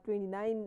29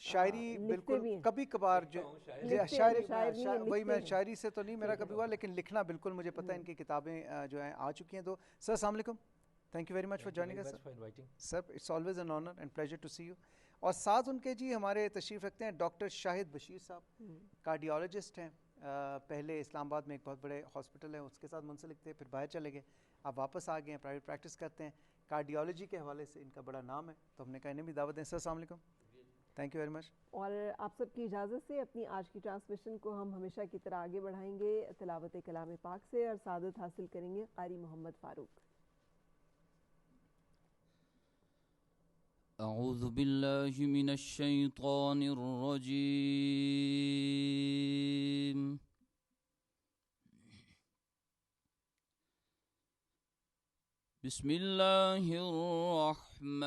شاعری بالکل کبھی کبھار جو وہی میں شاعری سے تو نہیں میرا کبھی ہوا، لیکن لکھنا بالکل مجھے پتہ ہے، ان کی کتابیں جو ہیں آ چکی ہیں. تو سر السلام علیکم، thank you very much for joining اس sir. It's always an honour and pleasure to see you. اور ساتھ ان کے جی ہمارے تشریف رکھتے ہیں ڈاکٹر شاہد بشیر صاحب، کارڈیالوجسٹ ہیں. پہلے اسلام آباد میں ایک بہت بڑے ہاسپٹل ہے اس کے ساتھ منسلک تھے، پھر باہر چلے گئے، اب واپس آ گئے ہیں، پرائیویٹ پریکٹس کرتے ہیں. کارڈیالوجی کے حوالے سے ان کا بڑا نام ہے، تو ہم نے کہا انہیں بھی دعوت دیں. سر السلام علیکم، تھینک یو ویری مچ. اور آپ سب کی اجازت سے اپنی آج کی ٹرانسمیشن کو ہم ہمیشہ کی طرح آگے بڑھائیں گے تلاوت کلام پاک سے، اور سعادت حاصل کریں گے قاری محمد فاروق. اعوذ باللہ من الشیطان الرجیم. بسم اللہ الرحمن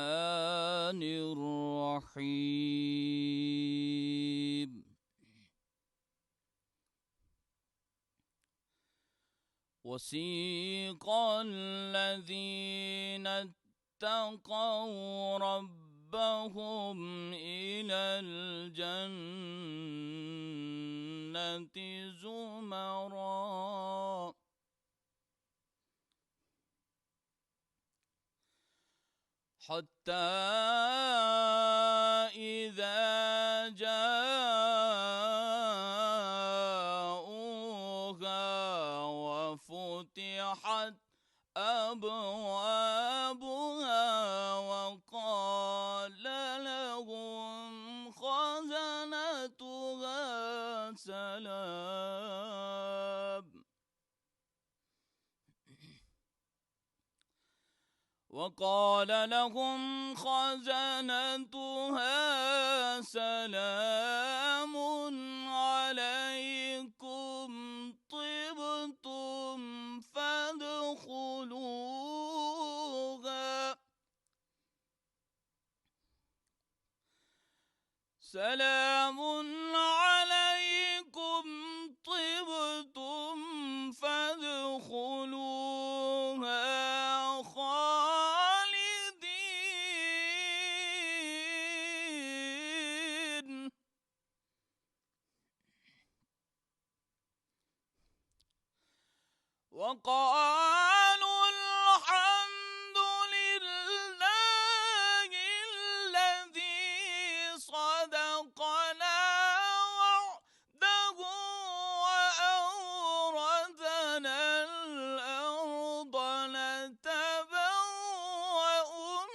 الرحیم. وسیق الذین اتقوا ربهم إلى الجنة زمرا حتى إذا جاءوها وفتحت أبوابها وقال لهم خزنتها سلام عليكم طبتم فادخلوها سلام عليكم طبتم فادخلوها خالدين. وقالوا الحمد لله الذي صدقنا وعده وأورثنا الأرض نتبوأ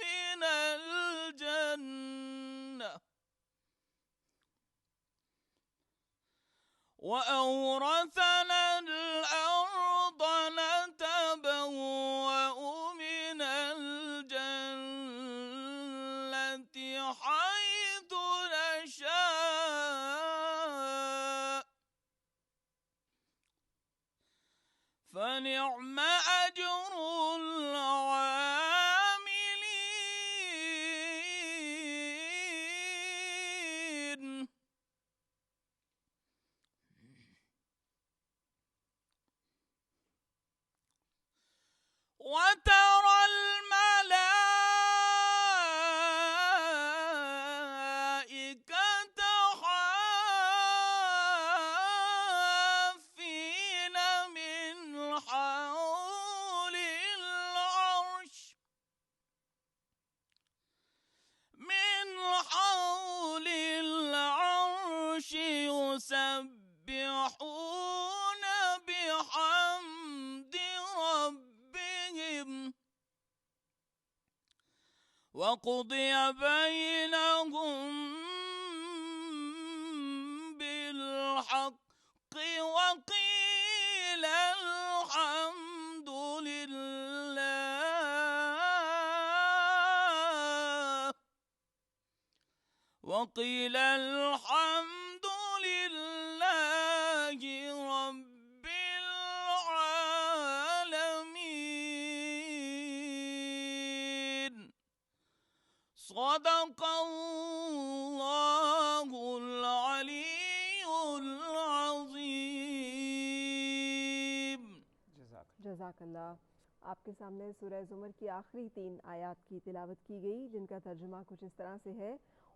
من الجنة وأورثنا الأرض نتبوأ من الجنة حيث نشاء فنعم أجر العاملين. وترى الملائكة حافين من حول العرش يسبحون بحمد ربهم وقضي بينهم بالحق وقيل الحمد لله رب العالمين. صدق اللہ العلی العظیم. جزاک اللہ. آپ کے سامنے سورہ زمر کی آخری 3 آیات کی تلاوت کی گئی، جن کا ترجمہ کچھ اس طرح سے ہے: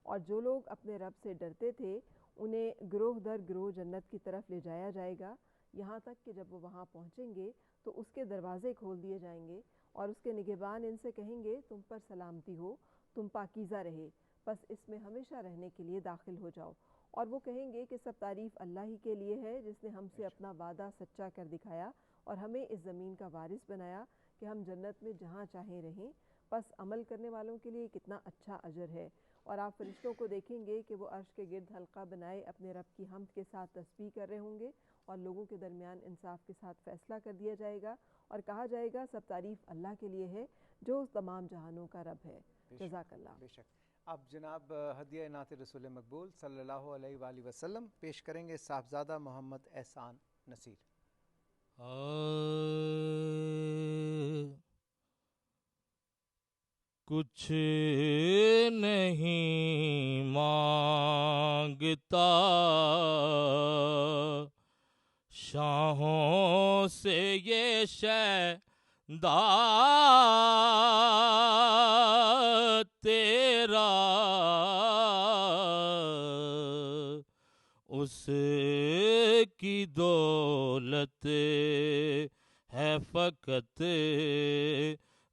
اور جو لوگ اپنے رب سے ڈرتے تھے انہیں گروہ در گروہ جنت کی طرف لے جایا جائے گا، یہاں تک کہ جب وہ وہاں پہنچیں گے تو اس کے دروازے کھول دیے جائیں گے اور اس کے نگہبان ان سے کہیں گے تم پر سلامتی ہو، تم پاکیزہ رہے، بس اس میں ہمیشہ رہنے کے لیے داخل ہو جاؤ۔ اور وہ کہیں گے کہ سب تعریف اللہ ہی کے لیے ہے جس نے ہم سے اپنا وعدہ سچا کر دکھایا اور ہمیں اس زمین کا وارث بنایا کہ ہم جنت میں جہاں چاہیں رہیں، بس عمل کرنے والوں کے لیے کتنا اچھا اجر ہے۔ اور آپ فرشتوں کو دیکھیں گے کہ وہ عرش کے گرد حلقہ بنائے اپنے رب کی حمد کے ساتھ تسبیح کر رہے ہوں گے اور لوگوں کے درمیان انصاف کے ساتھ فیصلہ کر دیا جائے گا اور کہا جائے گا سب تعریف اللہ کے لیے ہے جو اس تمام جہانوں کا رب ہے۔ جزاک اللہ۔ بے شک۔ اب جناب ہدیہ نعت رسول مقبول صلی اللہ علیہ وآلہ وسلم پیش کریں گے صاحبزادہ محمد احسان نصیر۔ کچھ نہیں مانگتا شاہوں سے یہ شیدا تیرا، اس کی دولت ہے فقط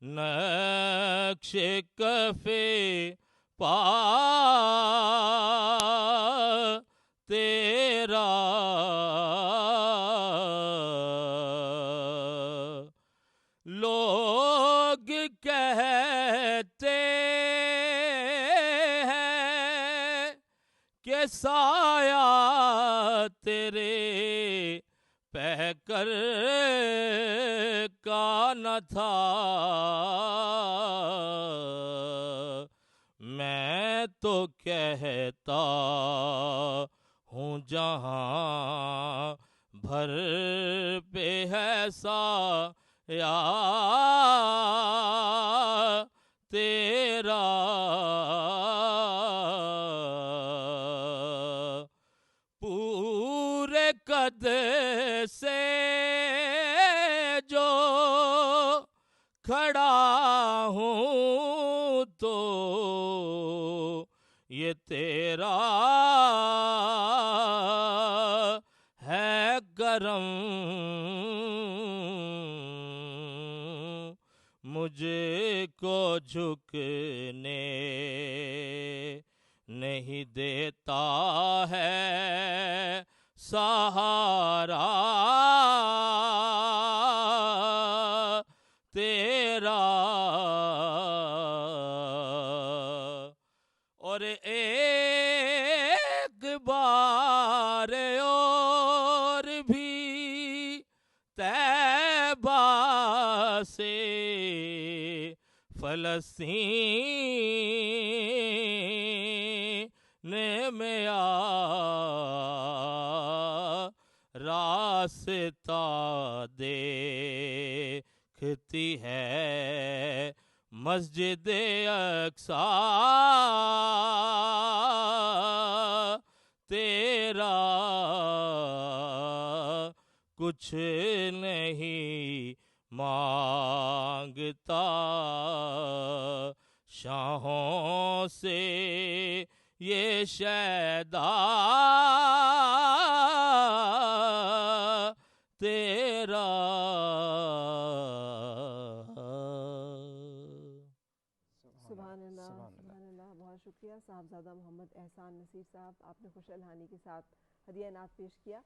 نقش کف پا تیرا، لوگ کہتے ہیں کہ سایہ تیرے پہ کر کا نہ تھا، میں تو کہتا ہوں جہاں بھر پہ ہے سایہ تیرا، پورے قد سے جو کھڑا ہوں تو یہ تیرا ہے کرم، مجھے کو جھکنے نہیں دیتا ہے سہارا تیرا، اور ایک بار اور بھی طیبہ سے فلسطین میں راستہ دیکھتی ہے مسجد اقصیٰ تیرا، کچھ نہیں مانگتا شاہوں سے یہ شیدا تیرا۔ سبحان اللہ، سبحان اللہ۔ بہت شکریہ صاحبزادہ محمد احسان نصیر صاحب، آپ نے خوش الحانی کے ساتھ ہدیہ نعت پیش کیا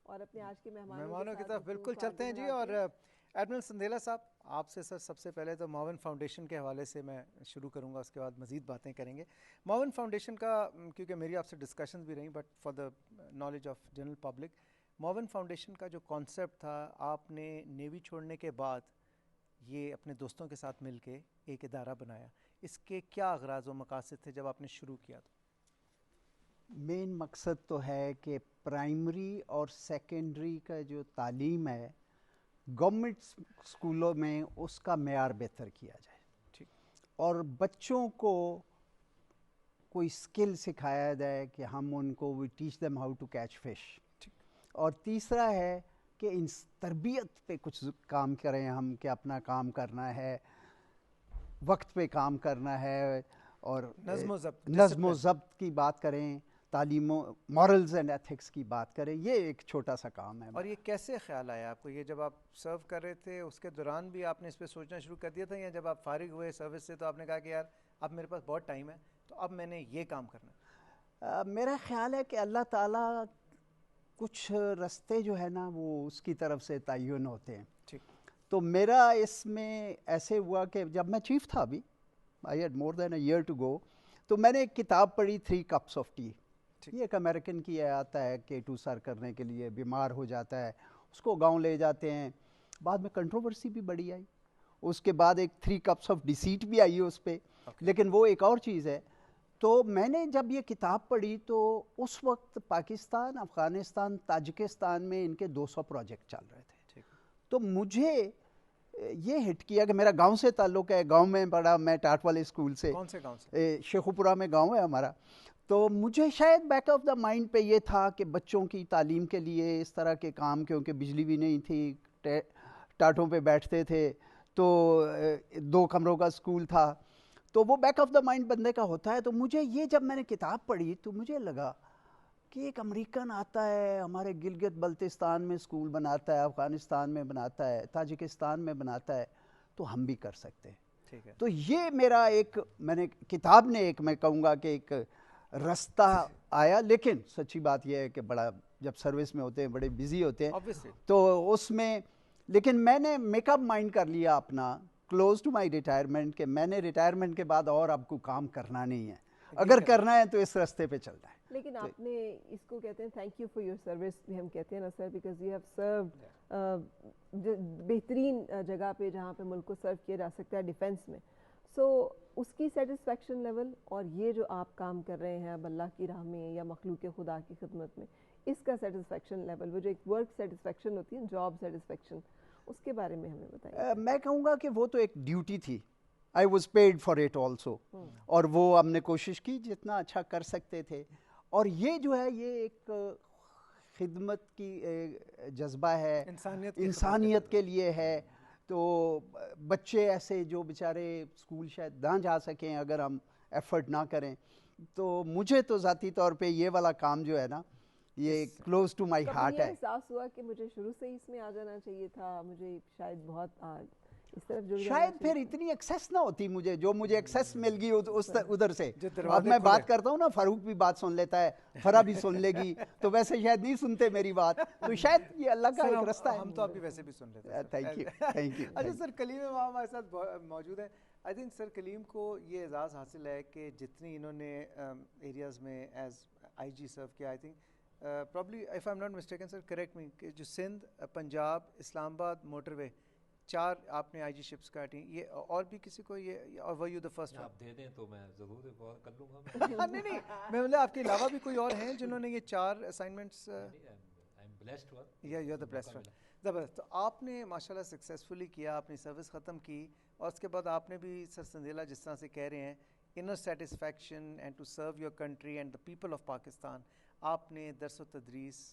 اور اپنے آج کے مہمانوں کی طرف بالکل چلتے ہیں جی۔ اور ایڈمرل سندھیلا صاحب، آپ سے سب سے پہلے تو معاون فاؤنڈیشن کے حوالے سے میں شروع کروں گا، اس کے بعد مزید باتیں کریں گے۔ معاون فاؤنڈیشن کا کیونکہ میری آپ سے ڈسکشنز بھی رہیں، but for the knowledge of general public, معاون فاؤنڈیشن کا جو کانسیپٹ تھا، آپ نے نیوی چھوڑنے کے بعد یہ اپنے دوستوں کے ساتھ مل کے ایک ادارہ بنایا، اس کے کیا اغراض و مقاصد تھے جب آپ نے شروع کیا؟ تو مین مقصد تو ہے کہ پرائمری اور سیکنڈری کا جو تعلیم ہے گورنمنٹ اسکولوں میں اس کا معیار بہتر کیا جائے، ٹھیک، اور بچوں کو کوئی اسکل سکھایا جائے کہ ہم ان کو we teach them how to catch fish, اور تیسرا ہے کہ ان تربیت پہ کچھ کام کریں ہم، کہ اپنا کام کرنا ہے، وقت پہ کام کرنا ہے، اور نظم و ضبط، نظم و ضبط کی بات کریں، تعلیم و مورلز اینڈ ایتھکس کی بات کریں، یہ ایک چھوٹا سا کام ہے. اور یہ کیسے خیال آیا آپ کو؟ یہ جب آپ سرو کر رہے تھے اس کے دوران بھی آپ نے اس پہ سوچنا شروع کر دیا تھا، یا جب آپ فارغ ہوئے سروس سے تو آپ نے کہا کہ یار اب میرے پاس بہت ٹائم ہے تو اب میں نے یہ کام کرنا ہے؟ میرا خیال ہے کہ اللہ تعالیٰ کچھ رستے جو ہے نا وہ اس کی طرف سے تعین ہوتے ہیں. ٹھیک. تو میرا اس میں ایسے ہوا کہ جب میں چیف تھا ابھی، I had more than a year to go, تو میں نے ایک کتاب پڑھی 3 cups of tea. یہ ایک امریکن کی آتا ہے کہ ٹو سر کرنے کے لیے بیمار ہو جاتا ہے، اس کو گاؤں لے جاتے ہیں. بعد میں کنٹروورسی بھی بڑی آئی، اس کے بعد ایک 3 cups of deceit بھی آئی اس پہ، لیکن وہ ایک اور چیز ہے. تو میں نے جب یہ کتاب پڑھی تو اس وقت پاکستان، افغانستان، تاجکستان میں ان کے 200 پروجیکٹ چل رہے تھے. تو مجھے یہ ہٹ کیا کہ میرا گاؤں سے تعلق ہے، گاؤں میں پڑھا میں ٹاٹ والے اسکول سے. کون سے گاؤں سے؟ شیخوپورہ میں گاؤں ہے ہمارا. تو مجھے شاید بیک آف دا مائنڈ پہ یہ تھا کہ بچوں کی تعلیم کے لیے اس طرح کے کام، کیونکہ بجلی بھی نہیں تھی، ٹاٹوں پہ بیٹھتے تھے، تو 2 کمروں کا اسکول تھا، تو وہ بیک آف دا مائنڈ بندے کا ہوتا ہے. تو مجھے یہ جب میں نے کتاب پڑھی تو مجھے لگا کہ ایک امریکن آتا ہے ہمارے گلگت بلتستان میں اسکول بناتا ہے، افغانستان میں بناتا ہے، تاجکستان میں بناتا ہے، تو ہم بھی کر سکتے ہیں. تو یہ میرا ایک، میں نے کتاب نے ایک، میں کہوں گا کہ ایک رستہ آیا. لیکن سچی بات یہ ہے کہ بڑا، جب سروس میں ہوتے ہیں بڑے بزی ہوتے ہیں تو اس میں، لیکن میں نے میک اپ مائنڈ کر لیا اپنا کلوز ٹو مائی ریٹائرمنٹ کہ میں نے ریٹائرمنٹ کے بعد اور اب کو کام کرنا نہیں ہے، اگر کرنا ہے تو اس رستے پہ چلنا ہے. لیکن آپ نے اس کو کہتے ہیں thank you for your service بھی ہم کہتے ہیں نا سر، بیکاز یو ہیو سروڈ بہترین جگہ پہ جہاں پہ ملک کو سرو کیا جا سکتا ہے ڈیفینس میں. سو اس کی سیٹسفیکشن لیول اور یہ جو آپ کام کر رہے ہیں اب اللہ کی راہ میں یا مخلوق خدا کی خدمت میں، اس کا سیٹسفیکشن لیول، وہ جو ایک ورک سیٹسفیکشن ہوتی ہے، جاب سیٹسفیکشن، اس کے بارے میں ہمیں بتائیے. میں کہوں گا کہ وہ تو ایک ڈیوٹی تھی، I was paid for it also, اور وہ ہم نے کوشش کی جتنا اچھا کر سکتے تھے. اور یہ جو ہے یہ ایک خدمت کی جذبہ ہے، انسانیت کے لیے ہے. تو بچے ایسے جو بیچارے اسکول شاید نہ جا سکیں اگر ہم ایفرٹ نہ کریں، تو مجھے تو ذاتی طور پہ یہ والا کام جو ہے نا یہ کلوز ٹو مائی ہارٹ ہے. احساس ہوا کہ مجھے شروع سے ہی اس میں آ جانا چاہیے تھا، مجھے شاید بہت اس طرف جڑ جانا شاید پھر اتنی ایکسیس نہ ہوتی مجھے، جو مجھے ایکسیس مل گئی ادھر سے. اب میں بات کرتا ہوں نا، فاروق بھی بات سن لیتا ہے، فرا بھی سن لے گی، تو ویسے شاید نہیں سنتے میری بات، تو شاید یہ اللہ کا ایک رستہ ہے. ہم تو آپ بھی ویسے بھی سن لیتے ہیں. Thank you thank you. اچھا سر، کلیم امام ہمارے ساتھ موجود ہیں. آئی تھنک سر کلیم کو یہ اعزاز حاصل ہے کہ جتنی انہوں نے ایریاز میں ایز آئی جی سرو کیا، I think probably if I am not mistaken sir correct me, کہ جو سندھ، پنجاب، اسلام آباد موٹر وے، 4 آپ نے آئی جی شپس کاٹی. یہ اور بھی کسی کو یہ، اور وہ یو دا فرسٹ؟ آپ دے دیں تو میں ضرور غور کر لوں گا. نہیں میں بولے آپ کے علاوہ بھی کوئی اور ہیں جنہوں نے یہ 4 اسائنمنٹس؟ یا you are the blessed one. زبردست. تو آپ نے ماشاء اللہ سکسیزفلی کیا، اپنی سروس ختم کی، اور اس کے بعد آپ نے بھی سر سندیلا جس طرح سے کہہ رہے ہیں inner satisfaction and to serve your country and the people of Pakistan, آپ نے درس و تدریس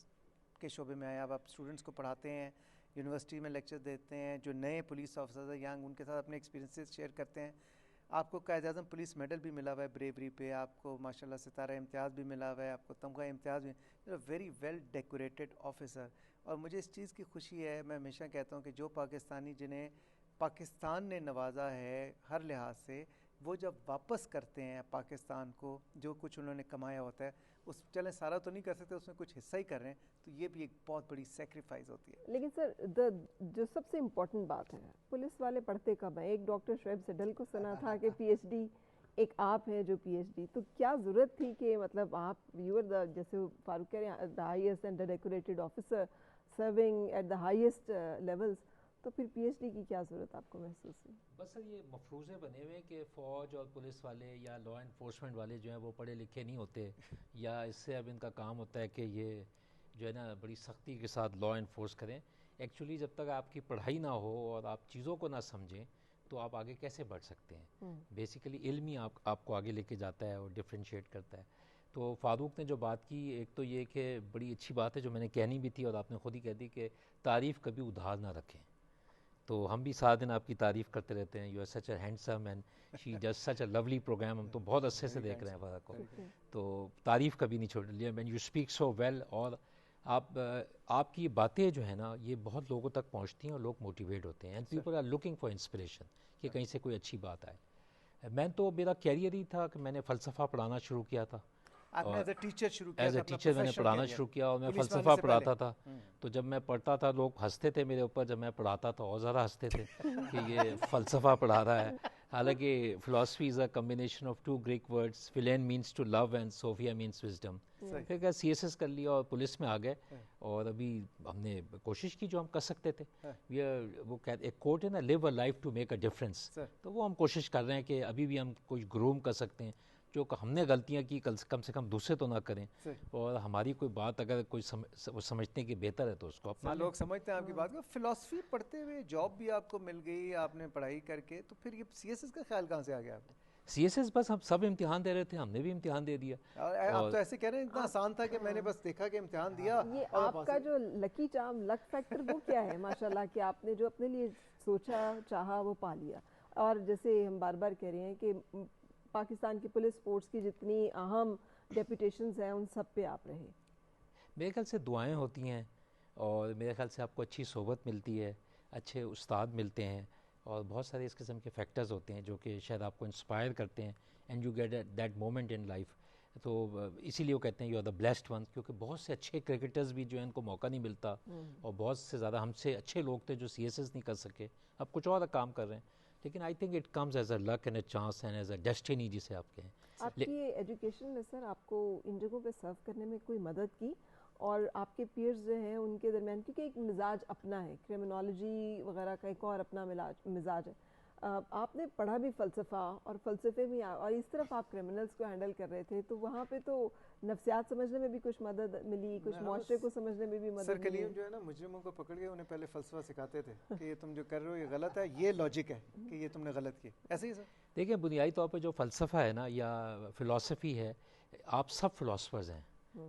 کے شعبے میں آیا. اب آپ اسٹوڈنٹس کو پڑھاتے ہیں، یونیورسٹی میں لیکچر دیتے ہیں، جو نئے پولیس آفیسرز ہیں ینگ، ان کے ساتھ اپنے ایکسپیرینسز شیئر کرتے ہیں. آپ کو قائد اعظم پولیس میڈل بھی ملا ہوا ہے بریوری پہ، آپ کو ماشاء اللہ ستارہ امتیاز بھی ملا ہوا ہے، آپ کو تمغہ امتیاز بھی. You are very well decorated officer. اور مجھے اس چیز کی خوشی ہے، میں ہمیشہ کہتا ہوں کہ جو پاکستانی جنہیں پاکستان نے نوازا ہے ہر لحاظ سے، وہ جب واپس کرتے ہیں پاکستان کو جو کچھ انہوں نے کمایا ہوتا ہے، اس چلیں سارا تو نہیں کر سکتے، اس میں کچھ حصہ ہی کر رہے ہیں، تو یہ بھی ایک بہت بڑی سیکریفائز ہوتی ہے. لیکن سر جو سب سے امپورٹنٹ بات ہے، پولیس والے پڑھتے کب ہیں؟ ایک ڈاکٹر شعیب سڈل کو سنا تھا کہ پی ایچ ڈی، ایک آپ ہیں جو پی ایچ ڈی، تو کیا ضرورت تھی کہ مطلب آپ یو آر دا، جیسے فاروق کہہ رہے ہیں، the highest and decorated officer serving at the highest levels, تو پھر پی ایچ ڈی کی کیا ضرورت آپ کو محسوس ہوئی؟ بس سر یہ مفروضے بنے ہوئے ہیں کہ فوج اور پولیس والے یا لا انفورسمنٹ والے جو ہیں وہ پڑھے لکھے نہیں ہوتے، یا اس سے اب ان کا کام ہوتا ہے کہ یہ جو ہے نا بڑی سختی کے ساتھ لا انفورس کریں. ایکچولی جب تک آپ کی پڑھائی نہ ہو اور آپ چیزوں کو نہ سمجھیں تو آپ آگے کیسے بڑھ سکتے ہیں؟ بیسیکلی علم ہی آپ کو آگے لے کے جاتا ہے اور ڈفرینشیٹ کرتا ہے. تو فاروق نے جو بات کی، ایک تو یہ کہ بڑی اچھی بات ہے جو میں نے کہنی بھی تھی اور آپ نے خود ہی کہہ دی کہ تعریف کبھی ادھار نہ رکھیں. تو تو ہم بھی سارا دن آپ کی تعریف کرتے رہتے ہیں. You are such a handsome and she does such a lovely program. ہم تو بہت عرصے سے دیکھ رہے ہیں فارا کو, تو تعریف کبھی نہیں چھوڑ لیا. مین یو اسپیک سو ویل, اور آپ کی باتیں جو ہیں نا یہ بہت لوگوں تک پہنچتی ہیں اور لوگ موٹیویٹ ہوتے ہیں, and people are looking for inspiration کہ کہیں سے کوئی اچھی بات آئے. میں تو میرا کیریئر ہی تھا کہ میں نے فلسفہ پڑھانا شروع کیا تھا. ایز اے ٹیچر شروع کیا, ایز اے ٹیچر میں نے پڑھانا شروع کیا, اور میں فلسفہ پڑھاتا تھا. تو جب میں پڑھتا تھا لوگ ہنستے تھے میرے اوپر, جب میں پڑھاتا تھا اور زیادہ ہنستے تھے کہ یہ فلسفہ پڑھا رہا ہے. حالانکہ philosophy is a combination of two Greek words, philein means to love and sophia means wisdom. پھر کیا سی ایس ایس کر لیا اور پولیس میں آ گئے, اور ابھی ہم نے کوشش کی جو ہم کر سکتے تھے. وہ کہتے ایک کوٹ ہے نا, live a life to make a difference, تو وہ ہم کوشش کر رہے ہیں کہ ابھی بھی ہم کچھ گروم کر سکتے ہیں. جو ہم نے غلطیاں کی کم سے کم دوسرے تو نہ کریں, اور ہماری کوئی بات اگر کوئی سمجھتے ہیں کہ بہتر ہے تو اس کو اپنا لوگ سمجھتے ہیں آپ کی بات کو. فلاسفی پڑھتے ہوئے جاب بھی آپ کو مل گئی, آپ نے پڑھائی کر کے, تو پھر یہ سی ایس ایس کا خیال کہاں سے آ گیا آپ کو؟ سی ایس ایس بس ہم سب امتحان دے رہے تھے, ہم نے بھی امتحان دے دیا. آپ تو ایسے کہہ رہے ہیں اتنا آسان تھا کہ میں نے بس دیکھا کہ امتحان دیا. یہ آپ کا جو لکی چارم, لک فیکٹر, وہ کیا ہے ماشاءاللہ کہ آپ نے جو اپنے لیے سوچا چاہا وہ پا لیا. اور جیسے ہم بار بار کہہ رہے ہیں کہ پاکستان کی پولیس فورس کی جتنی اہم ڈیپوٹیشنز ہیں ان سب پہ آپ رہے. میرے خیال سے دعائیں ہوتی ہیں, اور میرے خیال سے آپ کو اچھی صحبت ملتی ہے, اچھے استاد ملتے ہیں, اور بہت سارے اس قسم کے فیکٹرز ہوتے ہیں جو کہ شاید آپ کو انسپائر کرتے ہیں, and you get that moment in life. تو اسی لیے وہ کہتے ہیں you are the blessed one, کیونکہ بہت سے اچھے کرکٹرز بھی جو ہیں ان کو موقع نہیں ملتا, اور بہت سے زیادہ ہم سے اچھے لوگ تھے جو سی ایس ایس نہیں کر سکے, اب کچھ اور کام کر رہے ہیں. لیکن I think it comes as a luck and a chance and as a destiny جسے آپ کہیں. آپ کی ایجوکیشن میں سر آپ کو ان جگہوں پہ سرو کرنے میں کوئی مدد کی, اور آپ کے پیئرز جو ہیں ان کے درمیان, کیونکہ ایک مزاج اپنا ہے, کرمنالوجی وغیرہ کا ایک اور اپنا مزاج ہے. آپ نے پڑھا بھی فلسفہ, اور فلسفے میں, اور اس طرف آپ کرمنلز کو ہینڈل کر رہے تھے, تو وہاں پہ تو نفسیات سمجھنے میں بھی کچھ مدد ملی, کچھ معاشرے کو سمجھنے میں بھی مدد ملی. سر کلیم جو ہے نا مجرموں کو پکڑ کے انہیں پہلے فلسفہ سکھاتے تھے کہ یہ تم جو کر رہے ہو یہ غلط ہے, یہ لاجک ہے کہ یہ تم نے غلط کی. ایسے ہی سر دیکھیں بنیادی طور پہ جو فلسفہ ہے نا یا فلاسفی ہے, آپ سب فلاسفرز ہیں.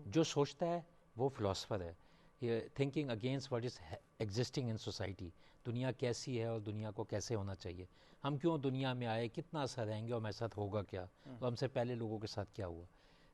جو سوچتا ہے وہ فلاسفر ہے. یہ thinking against what is existing in society, دنیا کیسی ہے اور دنیا کو کیسے ہونا چاہیے, ہم کیوں دنیا میں آئے, کتنا عرصہ رہیں گے, اور ہمارے ساتھ ہوگا کیا, اور ہم سے پہلے لوگوں کے ساتھ کیا ہوا.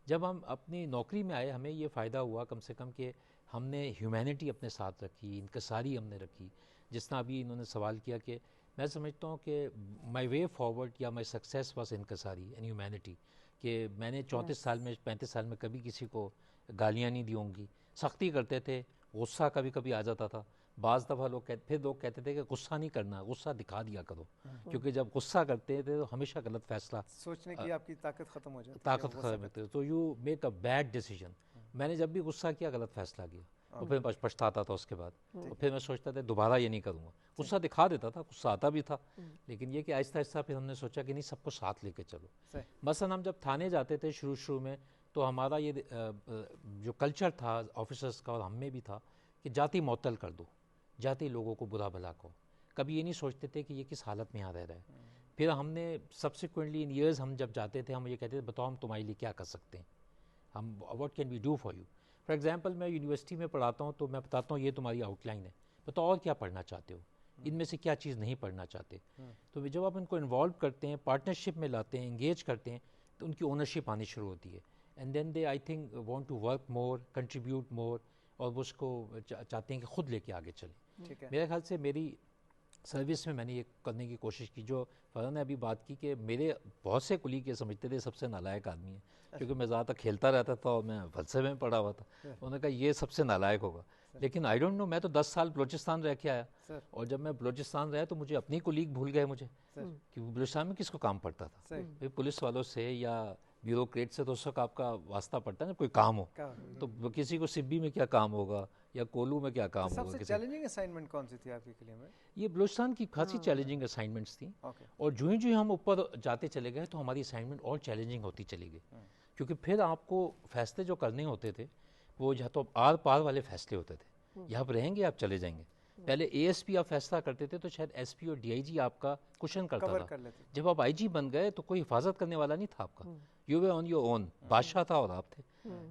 جب ہم اپنی نوکری میں آئے ہمیں یہ فائدہ ہوا کم سے کم کہ ہم نے ہیومینٹی اپنے ساتھ رکھی, انکساری ہم نے رکھی. جس طرح ابھی انہوں نے سوال کیا کہ میں سمجھتا ہوں کہ مائی وے فارورڈ یا مائی سکسیس واز انکساری اینڈ ہیومینٹی, کہ میں نے 34 سال میں 35 سال میں کبھی کسی کو گالیاں نہیں دی ہوں گی. سختی کرتے تھے, غصہ کبھی کبھی آ جاتا تھا. بعض دفعہ پھر لوگ کہتے تھے کہ غصہ نہیں کرنا, غصہ دکھا دیا کرو, کیونکہ جب غصہ کرتے تھے تو ہمیشہ غلط فیصلہ, سوچنے کی آپ کی طاقت ختم ہو جاتی, طاقت ختم ہوتی ہے, تو you make a bad decision. میں نے جب بھی غصہ کیا غلط فیصلہ کیا, اور پھر پچھتاتا تھا اس کے بعد, اور پھر میں سوچتا تھا دوبارہ یہ نہیں کروں گا. غصہ دکھا دیتا تھا, غصہ آتا بھی تھا, لیکن یہ کہ آہستہ آہستہ پھر ہم نے سوچا کہ نہیں سب کو ساتھ لے کے چلو. مثلا ہم جب تھانے جاتے تھے شروع میں, تو ہمارا یہ جو کلچر تھا آفیسرس کا اور ہم میں بھی تھا کہ جاتی معطل کر دو, جاتے لوگوں کو برا بھلا کہو. کبھی یہ نہیں سوچتے تھے کہ یہ کس حالت میں یہاں رہ رہا ہے. پھر ہم نے سبسیکوینٹلی ان ایئرز ہم جب جاتے تھے ہم یہ کہتے تھے بتاؤ ہم تمہارے لیے کیا کر سکتے ہیں, ہم what can we do for you. For example میں یونیورسٹی میں پڑھاتا ہوں تو میں بتاتا ہوں یہ تمہاری آؤٹ لائن ہے, بتاؤ اور کیا پڑھنا چاہتے ہو, ان میں سے کیا چیز نہیں پڑھنا چاہتے. تو جب آپ ان کو انوالو کرتے ہیں, پارٹنرشپ میں لاتے ہیں, انگیج کرتے ہیں, تو ان کی اونرشپ آنی شروع ہوتی ہے. And then they I think want to work more, contribute more, اور وہ اس کو چاہتے ہیں کہ خود لے کے آگے چلیں. میرے خیال سے میری سروس میں نے یہ کرنے کی کوشش کی. جو فرحان نے ابھی بات کی کہ میرے بہت سے کلیگ یہ سمجھتے تھے سب سے نالائق آدمی ہے, کیونکہ میں زیادہ تر کھیلتا رہتا تھا اور میں فلسفے میں پڑھا ہوا تھا. انہوں نے کہا یہ سب سے نالائق ہوگا, لیکن آئی ڈونٹ نو, میں تو 10 سال بلوچستان رہ کے آیا, اور جب میں بلوچستان رہا تو مجھے اپنی کلیگ بھول گئے مجھے, کہ بلوچستان میں کس کو کام پڑتا تھا. پولیس والوں سے یا بیوروکریٹ سے تو اس وقت آپ کا واسطہ پڑتا ہے نا, کوئی کام ہو تو کسی کو سبی میں کیا کام ہوگا یا کولو میں کیا کام ہوگا. سب سے چیلنجنگ اسائنمنٹ کون سی تھی آپ کے لیے میں؟ یہ بلوچستان کی خاصی چیلنجنگ اسائنمنٹس تھیں, اور جو ہی ہم اوپر جاتے چلے گئے تو ہماری اسائنمنٹ اور چیلنجنگ ہوتی چلی گئی, کیونکہ پھر آپ کو فیصلے جو کرنے ہوتے تھے وہ یا تو آر پار والے فیصلے ہوتے تھے, یہاں پر رہیں گے آپ چلے جائیں گے. پہلے اے ایس پی آپ فیصلہ کرتے تھے تو شاید ایس پی اور ڈی آئی جی آپ کا کوشچن کرتا تھا. جب آپ آئی جی بن گئے تو کوئی حفاظت کرنے والا نہیں تھا آپ کا, you way on your own. بادشاہ تھا اور آپ تھے,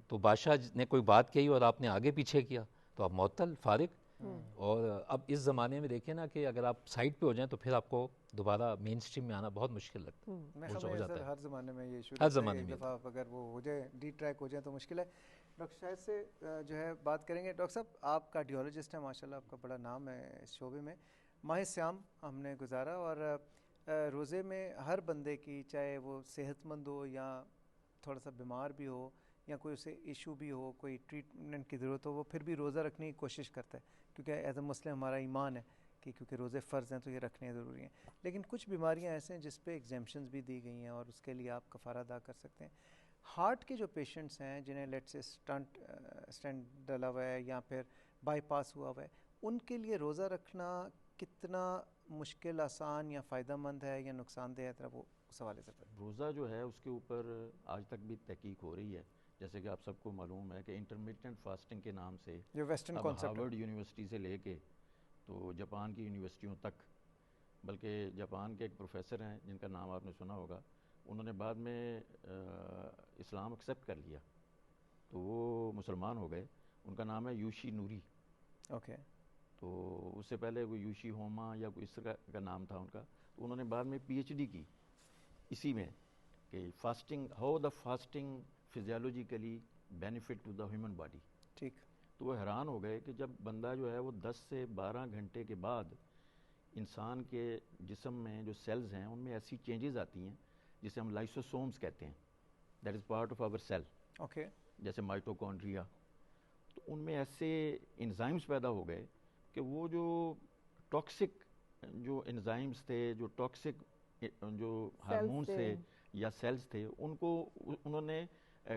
تو بادشاہ نے کوئی بات کہی اور آپ نے آگے پیچھے کیا تو آپ معطل, فارغ. اور اب اس زمانے میں دیکھیں نا کہ اگر آپ سائٹ پہ ہو جائیں تو پھر آپ کو دوبارہ مین اسٹریم میں آنا بہت مشکل لگتا ہے. میں خبر ہے ہر زمانے میں یہ ایشو ہر زمانے میں ایک دفعہ اگر وہ ہو جائے ڈی ٹریک ہو جائے تو مشکل ہے. ڈاکٹر شاہد سے جو ہے بات کریں گے. ڈاکٹر صاحب آپ کارڈیولوجسٹ ہیں ماشاء اللہ, آپ کا بڑا نام ہے اس شعبے میں. ماہ صیام ہم نے گزارا اور روزے میں ہر بندے کی, چاہے وہ صحت مند ہو یا تھوڑا سا بیمار بھی ہو یا کوئی اسے ایشو بھی ہو, کوئی ٹریٹمنٹ کی ضرورت ہو, وہ پھر بھی روزہ رکھنے کی کوشش کرتا ہے, کیونکہ ایز اے مسلم ہمارا ایمان ہے کہ کیونکہ روزے فرض ہیں تو یہ رکھنے ضروری ہیں. لیکن کچھ بیماریاں ایسے ہیں جس پہ ایگزیمپشنز بھی دی گئی ہیں اور اس کے لیے آپ کفارہ ادا کر سکتے ہیں. ہارٹ کے جو پیشنٹس ہیں جنہیں لیٹ سے اسٹنٹ ڈلا ہوا ہے یا پھر بائی پاس ہوا ہوا ہے, ان کے لیے روزہ رکھنا کتنا مشکل, آسان یا فائدہ مند ہے یا نقصان دہ ہے, طرح وہ اس حوالے سے. روزہ جو ہے اس کے اوپر آج تک بھی تحقیق ہو رہی ہے. جیسے کہ آپ سب کو معلوم ہے کہ انٹرمیٹنٹ فاسٹنگ کے نام سے جو ویسٹرن کانسیپٹ ہارورڈ یونیورسٹی سے لے کے تو جاپان کی یونیورسٹیوں تک, بلکہ جاپان کے ایک پروفیسر ہیں جن کا نام آپ نے سنا ہوگا, انہوں نے بعد میں اسلام ایکسیپٹ کر لیا تو وہ مسلمان ہو گئے. ان کا نام ہے یوشی نوری. اوکے. تو اس سے پہلے وہ یوشی ہوما یا کوئی اس طرح کا نام تھا ان کا. تو انہوں نے بعد میں پی ایچ ڈی کی اسی میں کہ fasting, how the fasting physiologically benefit to the human body. ٹھیک. تو وہ حیران ہو گئے کہ جب بندہ جو ہے وہ 10 سے 12 گھنٹے کے بعد انسان کے جسم میں جو سیلز ہیں ان میں ایسی چینجز آتی ہیں جسے ہم لائسوسومز کہتے ہیں, that is part of our cell. Okay. جیسے مائٹوکونڈریا, تو ان میں ایسے انزائمز پیدا ہو گئے کہ وہ جو ٹاکسک جو انزائمز تھے, جو ٹاکسک جو ہارمونز تھے یا سیلز تھے, ان کو انہوں نے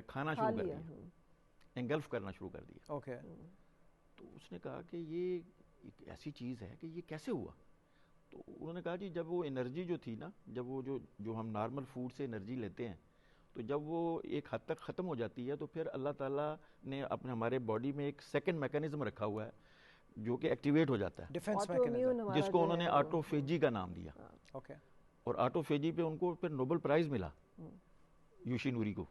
کھانا شروع کر دیا, انگلف کرنا شروع کر دیا. اوکے. تو اس نے کہا کہ یہ ایک ایسی چیز ہے کہ یہ کیسے ہوا. تو انہوں نے کہا جی جب وہ انرجی جو تھی نا, جب وہ جو ہم نارمل فوڈ سے انرجی لیتے ہیں, تو جب وہ ایک حد تک ختم ہو جاتی ہے تو پھر اللہ تعالیٰ نے اپنے ہمارے باڈی میں ایک سیکنڈ میکانزم رکھا ہوا ہے جو کہ ایکٹیویٹ ہو جاتا ہے, ڈیفنس میکانزم, جس کو انہوں نے آٹوفیجی کا نام دیا. اوکے. اور آٹوفیجی پہ ان کو پھر نوبل پرائز ملا یوشی نوری کو.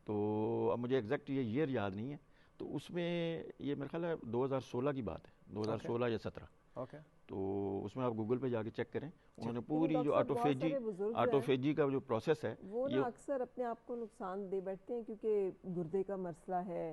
تو اب مجھے ایگزیکٹ یہ ایئر یاد نہیں ہے. تو اس میں یہ میرا خیال ہے 2016 کی بات ہے, 2016 یا 17. اوکے. تو اس میں آپ گوگل پہ جا کے چیک کریں, انہوں نے پوری جو آٹوفیجی کا جو پروسیس ہے وہ نا اکثر اپنے آپ کو نقصان دے بیٹھتے ہیں کیونکہ گردے کا مسئلہ ہے,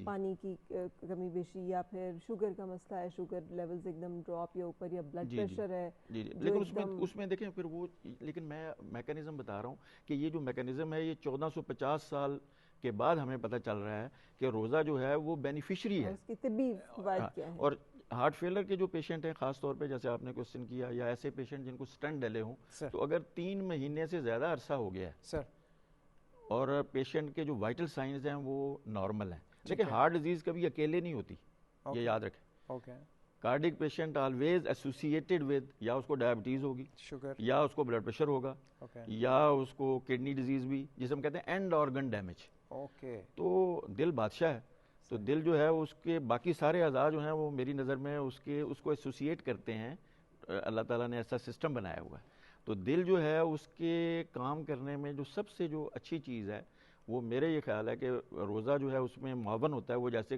پانی کی کمی بیشی, یا پھر شوگر کا مسئلہ ہے, شوگر لیولز ایک دم ڈراپ یا اوپر, یا بلڈ پریشر ہے. لیکن اس میں دیکھیں پھر وہ, لیکن میں میکانزم بتا رہا ہوں کہ یہ جو میکانزم ہے یہ 1450 سال کے بعد ہمیں پتہ چل رہا ہے کہ روزہ جو ہے وہ بینیفیشری ہے. اس کی طبی فوائد کیا ہے. اور ہارٹ فیلر کے جو پیشنٹ ہیں خاص طور پہ, جیسے آپ نے کوسچن کیا, یا ایسے پیشنٹ جن کو سٹنٹ ڈلے ہوں, تو اگر 3 مہینے سے زیادہ عرصہ ہو گیا ہے سر اور پیشنٹ کے جو وائٹل سائنز ہیں وہ نارمل ہیں, لیکن ہارٹ ڈیزیز کبھی اکیلے نہیں ہوتی, یہ یاد رکھیں. Okay. Cardiac patient always associated with, یا اس کو ڈائبٹیز ہوگی, شوگر, یا اس کو بلڈ پریشر ہوگا, یا اس کو کڈنی ڈیزیز بھی, جسے ہم کہتے ہیں اینڈ آرگن ڈیمیج. اوکے. تو دل بادشاہ ہے, تو دل جو ہے اس کے باقی سارے اعضاء جو ہیں وہ میری نظر میں اس کو ایسوسیٹ کرتے ہیں, اللہ تعالیٰ نے ایسا سسٹم بنایا ہوا ہے. تو دل جو ہے اس کے کام کرنے میں جو سب سے جو اچھی چیز ہے وہ میرے یہ خیال ہے کہ روزہ جو ہے اس میں معاون ہوتا ہے. وہ جیسے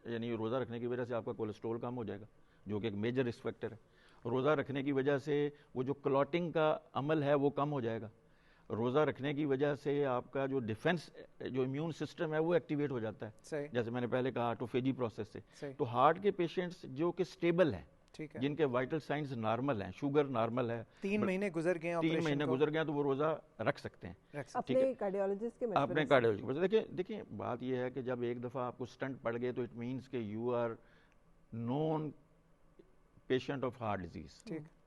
یعنی روزہ رکھنے کی وجہ سے آپ کا کولیسٹرول کم ہو جائے گا جو کہ ایک میجر رسک فیکٹر ہے. روزہ رکھنے کی وجہ سے وہ جو کلاٹنگ کا عمل ہے وہ کم ہو جائے گا. روزہ رکھنے کی وجہ سے آپ کا جو ڈیفنس جو امیون سسٹم ہے وہ ایکٹیویٹ ہو جاتا ہے, جیسے میں نے پہلے کہا آٹوفیجی پروسیس سے. تو ہارٹ کے پیشنٹس جو کہ سٹیبل ہیں, جن کے وائٹل سائنس نارمل ہیں, شوگر نارمل ہے, 3 مہینے گزر گئے, 3 مہینے گزر گئے, تو وہ روزہ رکھ سکتے ہیں اپنے کارڈیولوجسٹ کے مشورے سے. اپنے کارڈیولوجسٹ. دیکھیں بات یہ ہے کہ جب ایک دفعہ آپ کو سٹنٹ پڑ گئے تو اٹ مینس کہ you are known patient of heart disease,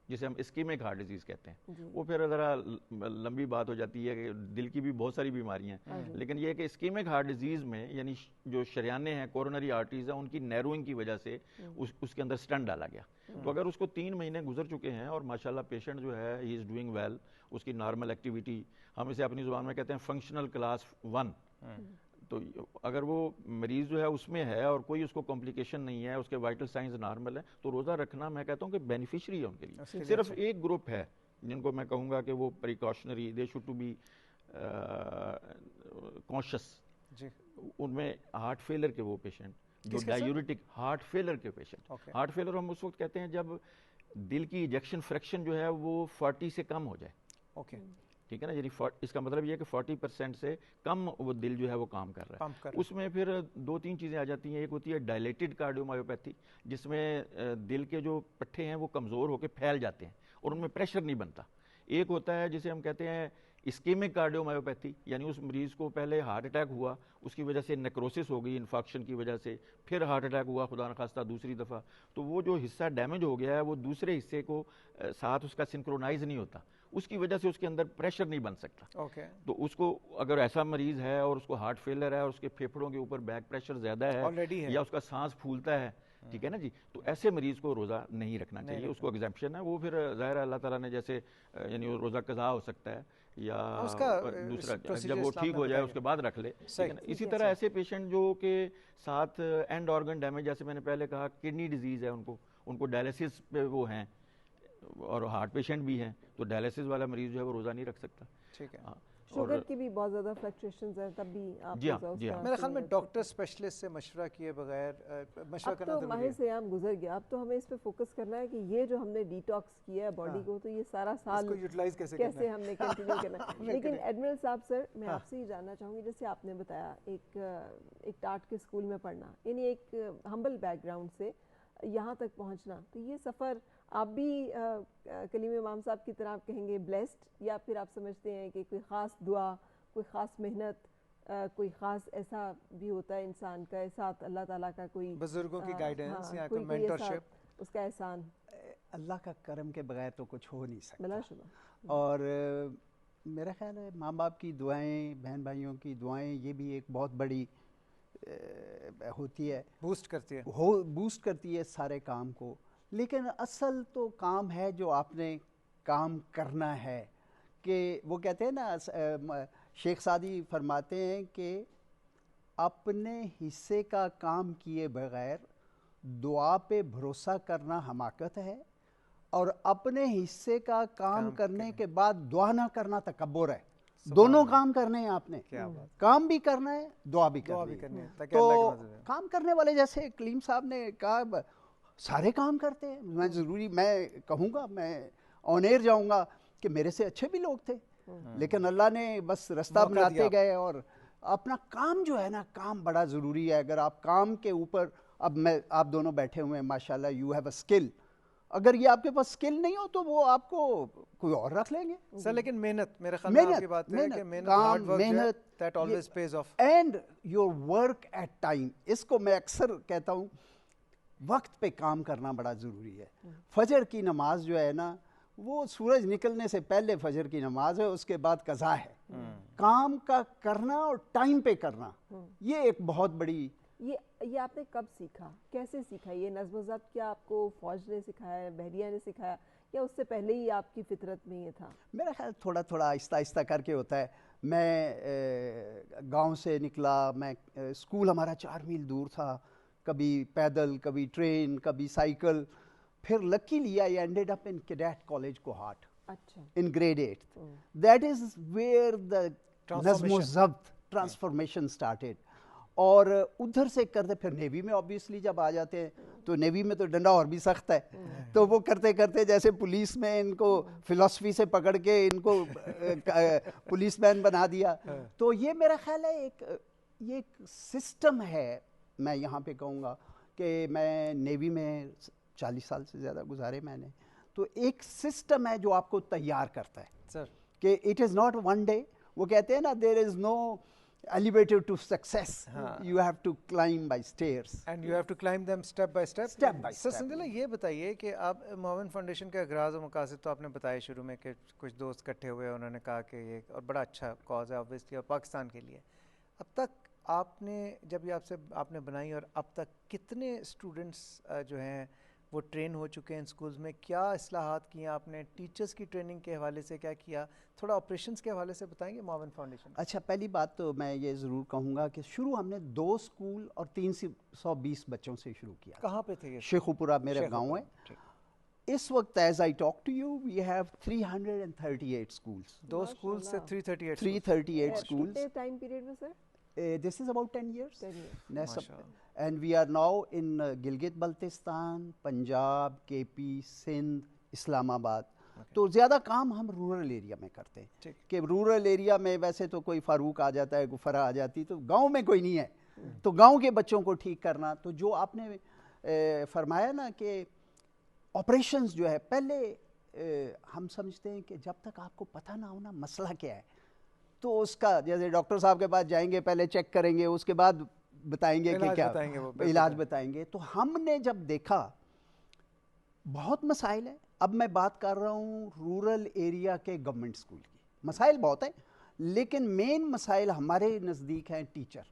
جسے ہم اسکیمک ہارٹ ڈیزیز کہتے ہیں. وہ پھر ذرا لمبی بات ہو جاتی ہے کہ دل کی بھی بہت ساری بیماریاں ہیں, لیکن یہ کہ اسکیمک ہارٹ ڈیزیز میں یعنی جو شریانے ہیں, کورونری آرٹریز ہیں, ان کی نیروئنگ کی وجہ سے اس کے اندر سٹنٹ ڈالا گیا. تو اگر اس کو 3 مہینے گزر چکے ہیں اور ماشاءاللہ پیشنٹ جو ہے ہی از ڈوئنگ ویل, اس کی نارمل ایکٹیویٹی, ہم اسے اپنی زبان میں کہتے ہیں فنکشنل کلاس 1, تو اگر وہ مریض جو ہے اس میں ہے اور کوئی اس کو کمپلیکیشن نہیں ہے, اس کے وائٹل سائنز نارمل ہے, تو روزہ رکھنا میں کہتا ہوں کہ بینیفیشری ہے ان کے لیے. صرف ایک گروپ ہے جن کو میں کہوں گا کہ وہ precautionary, they should to be conscious. ان میں ہارٹ فیلر کے وہ پیشنٹ, جو ڈائیورٹک ہارٹ فیلر کے پیشنٹ. ہارٹ فیلر ہم اس وقت کہتے ہیں جب دل کی ایجیکشن فریکشن جو ہے وہ 40 سے کم ہو جائے. اوکے ٹھیک ہے نا, یعنی اس کا مطلب یہ ہے کہ 40% سے کم وہ دل جو ہے وہ کام کر رہا ہے. اس میں پھر 2-3 چیزیں آ جاتی ہیں. ایک ہوتی ہے ڈائلیٹڈ کارڈیومایوپیتھی, جس میں دل کے جو پٹھے ہیں وہ کمزور ہو کے پھیل جاتے ہیں اور ان میں پریشر نہیں بنتا. ایک ہوتا ہے جسے ہم کہتے ہیں اسکیمک کارڈیومایوپیتھی, یعنی اس مریض کو پہلے ہارٹ اٹیک ہوا, اس کی وجہ سے نیکروسس ہو گئی انفارکشن کی وجہ سے, پھر ہارٹ اٹیک ہوا خدا نخواستہ دوسری دفعہ, تو وہ جو حصہ ڈیمیج ہو گیا ہے وہ دوسرے حصے کو ساتھ اس کا سنکرونائز نہیں ہوتا, اس کی وجہ سے اس کے اندر پریشر نہیں بن سکتا. تو اس کو اگر ایسا مریض ہے اور اس کو ہارٹ فیلر ہے اور اس کے پھیپھڑوں کے اوپر بیک پریشر زیادہ ہے یا اس کا سانس پھولتا ہے, ٹھیک ہے نا جی, تو ایسے مریض کو روزہ نہیں رکھنا چاہیے. اس کو ایگزیمپشن ہے, وہ پھر ظاہر ہے اللہ تعالیٰ نے جیسے یعنی روزہ قضا ہو سکتا ہے یا دوسرا جب وہ ٹھیک ہو جائے اس کے بعد رکھ لے. اسی طرح ایسے پیشنٹ جو کہ ساتھ اینڈ آرگن ڈیمیج, جیسے میں نے پہلے کہا کڈنی ڈیزیز ہے, ان کو ڈائلیسس پہ وہ ہیں اور ہارٹ پیشنٹ بھی ہیں, تو ڈائلیسس والا مریض جو ہے وہ روزہ نہیں رکھ سکتا. ٹھیک ہے. شوگر کی بھی بہت زیادہ فلیکچویشنز ہیں, تب بھی آپ میرے خیال میں ڈاکٹر اسپیشلسٹ سے مشورہ کیے بغیر مشورہ کرنا ضروری ہے. ماہ صیام گزر گیا, اب تو ہمیں اس پہ فوکس کرنا ہے کہ یہ جو ہم نے ڈی ٹاکس کیا ہے باڈی کو, تو یہ سارا سال کیسے ہم نے کنٹینیو کرنا ہے. لیکن ایڈمرل صاحب سر, میں آپ سے یہ جاننا چاہوں گی, جیسے آپ نے بتایا ایک ٹاٹ کے اسکول میں پڑھنا, یعنی ایک ہمبل بیک گراؤنڈ سے یہاں تک پہنچنا, تو یہ سفر آپ بھی کلیم امام صاحب کی طرح آپ کہیں گے بلیسڈ, یا پھر آپ سمجھتے ہیں کہ کوئی خاص دعا, کوئی خاص محنت, کوئی خاص ایسا بھی ہوتا ہے انسان کا ساتھ اللہ تعالیٰ کا کوئی بزرگوں کی گائیڈنس یا کوئی مینٹرشپ, اس کا احسان؟ اللہ کا کرم کے بغیر تو کچھ ہو نہیں سکتا بلا شبہ. اور میرا خیال ہے ماں باپ کی دعائیں, بہن بھائیوں کی دعائیں, یہ بھی ایک بہت بڑی ہوتی ہے, بوسٹ کرتی ہے سارے کام کو. لیکن اصل تو کام ہے جو آپ نے کام کرنا ہے, کہ وہ کہتے ہیں نا, شیخ سعدی فرماتے ہیں کہ اپنے حصے کا کام کیے بغیر دعا پہ بھروسہ کرنا حماقت ہے, اور اپنے حصے کا کام کرنے کے بعد دعا نہ کرنا تکبر ہے. دونوں کام کرنے ہیں آپ نے, کام بھی کرنا ہے, دعا بھی کرنی ہے. تو کام کرنے والے, جیسے کلیم صاحب نے کہا, سارے کام کرتے ہیں. میں کہوں گا, میں آن ایئر جاؤں گا کہ میرے سے اچھے بھی لوگ تھے, لیکن اللہ نے بس رستہ بناتے گئے. اور اپنا کام جو ہے نا, کام بڑا ضروری ہے. اگر آپ کام کے اوپر, اب آپ دونوں بیٹھے ہوئے ہیں ماشاءاللہ, یو ہیو اے اسکل, اگر یہ آپ کے پاس اسکل نہیں ہو تو وہ آپ کو کوئی اور رکھ لیں گے سر. لیکن محنت, میرے خیال میں آپ کی بات ہے کہ محنت that always pays off, and your work at time. اس کو میں اکثر کہتا ہوں, وقت پہ کام کرنا بڑا ضروری ہے. فجر کی نماز جو ہے نا, وہ سورج نکلنے سے پہلے فجر کی نماز ہے, اس کے بعد قضا ہے. کام کا کرنا اور ٹائم پہ کرنا, یہ ایک بہت بڑی. یہ آپ نے کب سیکھا, کیسے سیکھا؟ یہ نظم و ضبط کیا آپ کو فوج نے سکھایا, بحریہ نے سکھایا, یا اس سے پہلے ہی آپ کی فطرت میں یہ تھا؟ میرا خیال تھوڑا تھوڑا آہستہ آہستہ کر کے ہوتا ہے. میں گاؤں سے نکلا, میں اسکول ہمارا 4 میل دور تھا, کبھی پیدل, کبھی ٹرین, کبھی سائیکل. پھر luckily I ended up in cadet college Kohat in grade 8. That is where the نظم و ضبط ٹرانسفارمیشن اسٹارٹیڈ. اور ادھر سے کرتے پھر نیوی میں آبویسلی جب آ جاتے ہیں, تو نیوی میں تو ڈنڈا اور بھی سخت ہے, تو وہ کرتے کرتے جیسے پولیس میں ان کو فلسفی سے پکڑ کے ان کو پولیس مین بنا دیا. تو یہ میرا خیال ہے یہ ایک سسٹم ہے. میں یہاں پہ کہوں گا کہ میں نیوی میں 40 سال سے زیادہ گزارے میں نے, تو ایک سسٹم ہے جو آپ کو تیار کرتا ہے کہ it is not one day. وہ کہتے ہیں نا, دیر از نو elevator to success. You have to climb by stairs and you have to climb them step by step. سر سندھلا, یہ بتائیے کہ آپ معاون فاؤنڈیشن کے اغراض و مقاصد تو آپ نے بتایا شروع میں کہ کچھ دوست اکٹھے ہوئے, انہوں نے کہا کہ یہ اور بڑا اچھا کاز ہے obviously اور پاکستان کے لیے. اب تک آپ نے جب یہ آپ نے بنائی, اور اب تک کتنے اسٹوڈنٹس جو ہیں وہ ٹرین ہو چکے ہیں اسکولز میں, کیا اصلاحات کیے آپ نے, ٹیچرز کی ٹریننگ کے حوالے سے کیا کیا, تھوڑا آپریشنز کے حوالے سے بتائیں گے معاون فاؤنڈیشن؟ اچھا, پہلی بات تو میں یہ ضرور کہوں گا کہ شروع ہم نے 2 اسکول اور 320 بچوں سے شروع کیا. کہاں پہ تھے یہ؟ شیخوپورہ میرا گاؤں ہے. اس وقت as I talk to you we have 338 schools. 2 school سے 338 اسکولس. ٹائم پیریڈ میں سر This is about 10 years. 10 years. MashaAllah. And we are now in Gilgit-Baltistan, Punjab, KP, Sindh, Islamabad. تو زیادہ کام ہم رورل ایریا میں کرتے ہیں کہ رورل ایریا میں ویسے تو کوئی فاروق آ جاتا ہے, گفرا آ جاتی, تو گاؤں میں کوئی نہیں ہے, تو گاؤں کے بچوں کو ٹھیک کرنا. تو جو آپ نے فرمایا نا کہ آپریشنز جو ہے, پہلے ہم سمجھتے ہیں کہ جب تک آپ کو پتہ نہ ہونا مسئلہ کیا ہے تو اس کا, جیسے ڈاکٹر صاحب کے پاس جائیں گے, پہلے چیک کریں گے, اس کے بعد بتائیں گے کہ کیا علاج بتائیں گے. تو ہم نے جب دیکھا بہت مسائل ہیں. اب میں بات کر رہا ہوں رورل ایریا کے گورنمنٹ اسکول کی, مسائل بہت ہیں, لیکن مین مسائل ہمارے نزدیک ہیں ٹیچر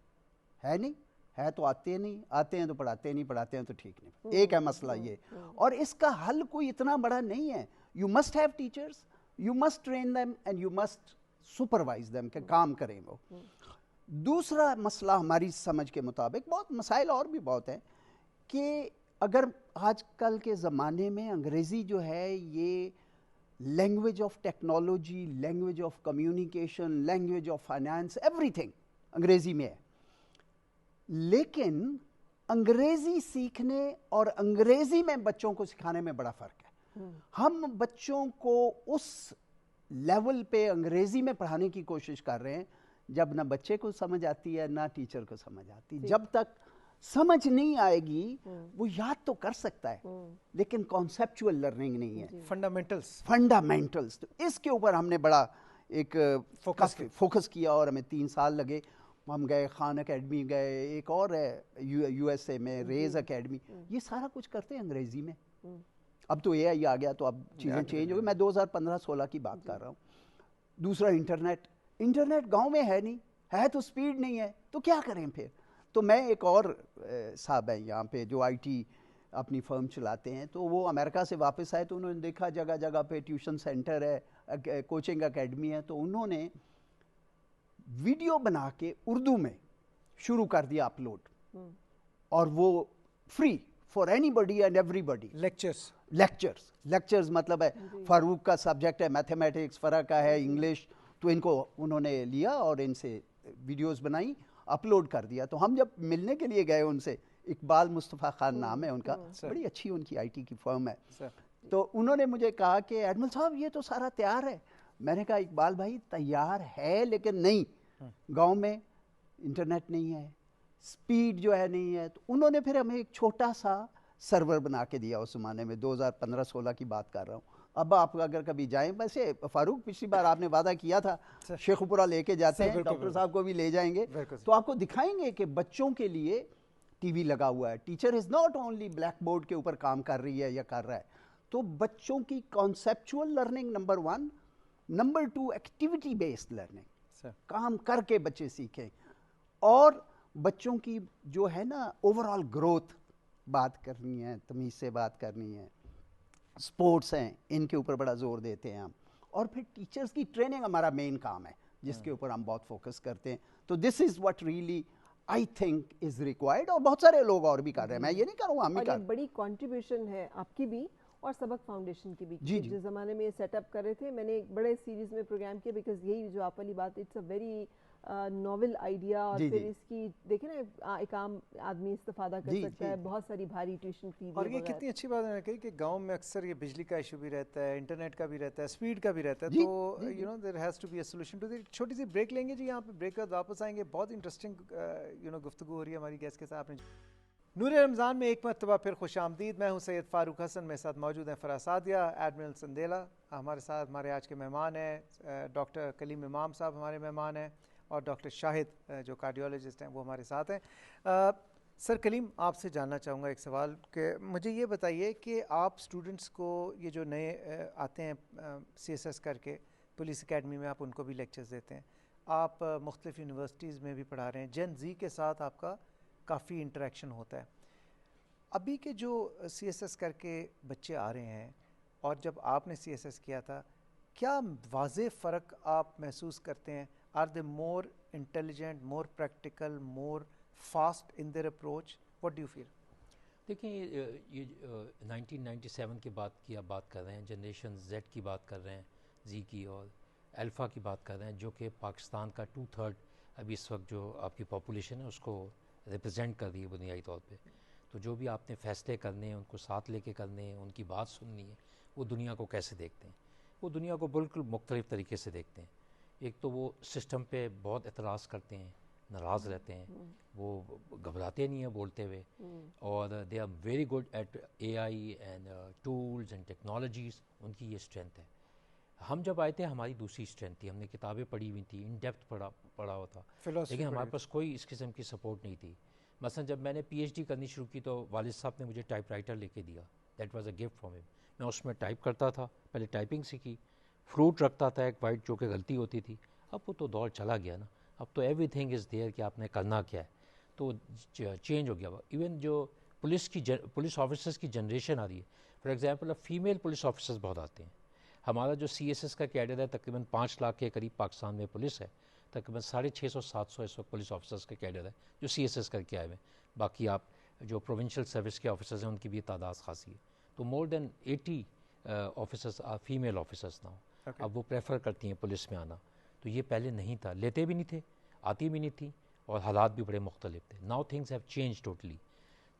ہے نہیں ہے, تو آتے ہیں تو پڑھاتے نہیں, پڑھاتے ہیں تو ٹھیک نہیں. ایک ہے مسئلہ یہ, اور اس کا حل کوئی اتنا بڑا نہیں ہے. You must have teachers, you must train them and you must supervise them کہ کام کریں وہ. دوسرا مسئلہ ہماری سمجھ کے مطابق, بہت مسائل اور بھی بہت ہیں, کہ اگر آج کل کے زمانے میں انگریزی جو ہے یہ language of technology, language of communication, language of finance, every thing انگریزی میں ہے, لیکن انگریزی سیکھنے اور انگریزی میں بچوں کو سکھانے میں بڑا فرق ہے. ہم بچوں کو اس لیول پہ انگریزی میں پڑھانے کی کوشش کر رہے ہیں جب نہ بچے کو سمجھ آتی ہے نہ ٹیچر کو سمجھ آتی. جب تک سمجھ نہیں آئے گی وہ یاد تو کر سکتا ہے لیکن کانسیپچول لرننگ نہیں ہے, فنڈامنٹلز. تو اس کے اوپر ہم نے بڑا ایک فوکس کیا اور ہمیں 3 سال لگے. ہم گئے خان اکیڈمی گئے, ایک اور ہے یو ایس اے میں ریز اکیڈمی, یہ سارا کچھ کرتے ہیں انگریزی میں. اب تو اے آئی آ گیا تو اب چیزیں چینج ہو گئی. میں 2015-16 کی بات کر رہا ہوں. دوسرا انٹرنیٹ گاؤں میں ہے نہیں, ہے تو سپیڈ نہیں ہے, تو کیا کریں پھر. تو میں ایک اور صاحب ہیں یہاں پہ جو آئی ٹی اپنی فرم چلاتے ہیں, تو وہ امریکہ سے واپس آئے تو انہوں نے دیکھا جگہ جگہ پہ ٹیوشن سینٹر ہے, کوچنگ اکیڈمی ہے, تو انہوں نے ویڈیو بنا کے اردو میں شروع کر دیا اپلوڈ, اور وہ free for anybody and everybody. Lectures مطلب ہے فاروق کا سبجیکٹ ہے میتھمیٹکس, فرا کا ہے انگلش, تو ان کو انہوں نے لیا اور ان سے ویڈیوز بنائی, اپلوڈ کر دیا. تو ہم جب ملنے کے لیے گئے ان سے, اقبال مصطفیٰ خان نام ہے ان کا, بڑی اچھی ان کی آئی ٹی کی فرم ہے, تو انہوں نے مجھے کہا کہ ایڈمل صاحب یہ تو سارا تیار ہے. میں نے کہا اقبال بھائی تیار ہے لیکن نہیں, گاؤں میں انٹرنیٹ نہیں ہے, سپیڈ جو ہے نہیں ہے. تو انہوں نے پھر ہمیں ایک چھوٹا سا سرور بنا کے دیا اس زمانے میں, 2015-16 کی بات کر رہا ہوں. اب آپ اگر کبھی جائیں, ویسے فاروق پچھلی بار آپ نے وعدہ کیا تھا شیخ پورہ لے کے جاتے ہیں, ڈاکٹر صاحب کو بھی لے جائیں گے, تو آپ کو دکھائیں گے کہ بچوں کے لیے ٹی وی لگا ہوا ہے. Teacher is not only black board کے اوپر کام کر رہی ہے یا کر رہا ہے, تو بچوں کی conceptual learning number 1, number 2 activity based learning, کام کر کے بچے سیکھیں, اور بچوں کی جو ہے نا اوور آل گروتھ بات کرنی ہے, تمیز سے بات کرنی ہے, سپورٹس ہیں ان کے اوپر بڑا زور دیتے ہیں ہم, اور پھر ٹیچرز کی ٹریننگ ہمارا مین کام ہے جس کے اوپر ہم بہت فوکس کرتے ہیں. تو this is what really I think is required, اور بہت سارے لوگ اور بھی کر رہے ہیں, میں یہ نہیں کروں ہم ہی کر. بڑی کنٹریبیوشن ہے آپ کی بھی اور سبق فاؤنڈیشن کی بھی. جس زمانے میں یہ سیٹ اپ کر رہے تھے, میں نے ایک بڑے سیریز میں پروگرام کیا, بیکاز یہی جو آپ والی بات, it's a very novel idea, اور پھر اس کی دیکھیں نا ایک عام آدمی استفادہ کر سکتا ہے, بہت ساری بھاری ٹیوشن فی. اور یہ کتنی اچھی بات ہے کہ گاؤں میں اکثر یہ بجلی کا ایشو بھی رہتا ہے, انٹرنیٹ کا بھی رہتا ہے, اسپیڈ کا بھی رہتا ہے, تو you know there has to be a solution to that. چھوٹی سی بریک لیں گے جی, یہاں پہ بریک کے بعد واپس آئیں گے. بہت انٹرسٹنگ یو نو گفتگو ہو رہی ہے ہماری گیسٹ کے ساتھ. نور رمضان میں ایک مرتبہ پھر خوش آمدید. میں ہوں سید فاروق حسن, میرے ساتھ موجود ہیں فرا سعدیہ, ایڈمرل سندیلا ہمارے ساتھ. ہمارے آج کے مہمان ہیں ڈاکٹر کلیم امام صاحب ہمارے مہمان ہیں, اور ڈاکٹر شاہد جو کارڈیولوجسٹ ہیں وہ ہمارے ساتھ ہیں. سر کلیم, آپ سے جاننا چاہوں گا ایک سوال, کہ مجھے یہ بتائیے کہ آپ اسٹوڈنٹس کو یہ جو نئے آتے ہیں CSS کر کے پولیس اکیڈمی میں, آپ ان کو بھی لیکچرز دیتے ہیں, آپ مختلف یونیورسٹیز میں بھی پڑھا رہے ہیں, جن زی کے ساتھ آپ کا کافی انٹریکشن ہوتا ہے. ابھی کے جو CSS کر کے بچے آ رہے ہیں اور جب آپ نے CSS کیا تھا, کیا واضح فرق آپ محسوس کرتے ہیں؟ Are they more intelligent, more practical, more fast in their approach? What do you feel? دیکھیں یہ 1997 کی بات کر رہے ہیں, جنریشن Z کی بات کر رہے ہیں, زی کی, اور الفا کی بات کر رہے ہیں, جو کہ پاکستان کا 2/3 ابھی اس وقت جو آپ کی پاپولیشن ہے اس کو ریپرزینٹ کر رہی ہے بنیادی طور پہ. تو جو بھی آپ نے فیصلے کرنے ہیں ان کو ساتھ لے کے کرنے ہیں, ان کی بات سننی ہے, وہ دنیا کو کیسے دیکھتے ہیں. وہ دنیا کو بالکل مختلف طریقے سے دیکھتے ہیں. ایک تو وہ سسٹم پہ بہت اعتراض کرتے ہیں, ناراض رہتے ہیں, وہ گھبراتے نہیں ہیں بولتے ہوئے, اور they are very good at A I and tools and technologies. ان کی یہ اسٹرینتھ ہے. ہم جب آئے تھے ہماری دوسری اسٹرینتھ تھی, ہم نے کتابیں پڑھی ہوئی تھیں, ان ڈیپتھ پڑھا ہوا تھا, لیکن ہمارے پاس کوئی اس قسم کی سپورٹ نہیں تھی. مثلا جب میں نے پی ایچ ڈی کرنی شروع کی تو والد صاحب نے مجھے ٹائپ رائٹر لے کے دیا. That was a gift from ہم. میں اس میں ٹائپ کرتا تھا, پہلے ٹائپنگ سیکھی, فروٹ رکھتا تھا ایک وائٹ جو کہ غلطی ہوتی تھی. اب وہ تو دور چلا گیا نا, اب تو ایوری تھنگ از دیئر کہ آپ نے کرنا کیا ہے, تو چینج ہو گیا. ایون جو پولیس آفیسرس کی جنریشن آ رہی ہے, فار ایگزامپل اب فیمیل پولیس آفیسرس بہت آتے ہیں. ہمارا جو سی ایس ایس کا کیڈر ہے تقریباً 5 لاکھ کے قریب پاکستان میں پولیس ہے, تقریباً 650-700 اس وقت پولیس آفیسرس کا کیڈر ہے جو سی ایس ایس کر کے آئے ہوئے ہیں. باقی آپ جو پروونشل سروس کے آفیسرز ہیں ان کی بھی تعداد خاصی ہے. تو مور دین 80 آفیسرس فیمیل آفیسرس نہ ہوں. اب وہ پریفر کرتی ہیں پولیس میں آنا. تو یہ پہلے نہیں تھا, لیتے بھی نہیں تھے, آتی بھی نہیں تھی, اور حالات بھی بڑے مختلف تھے. Now things have changed totally.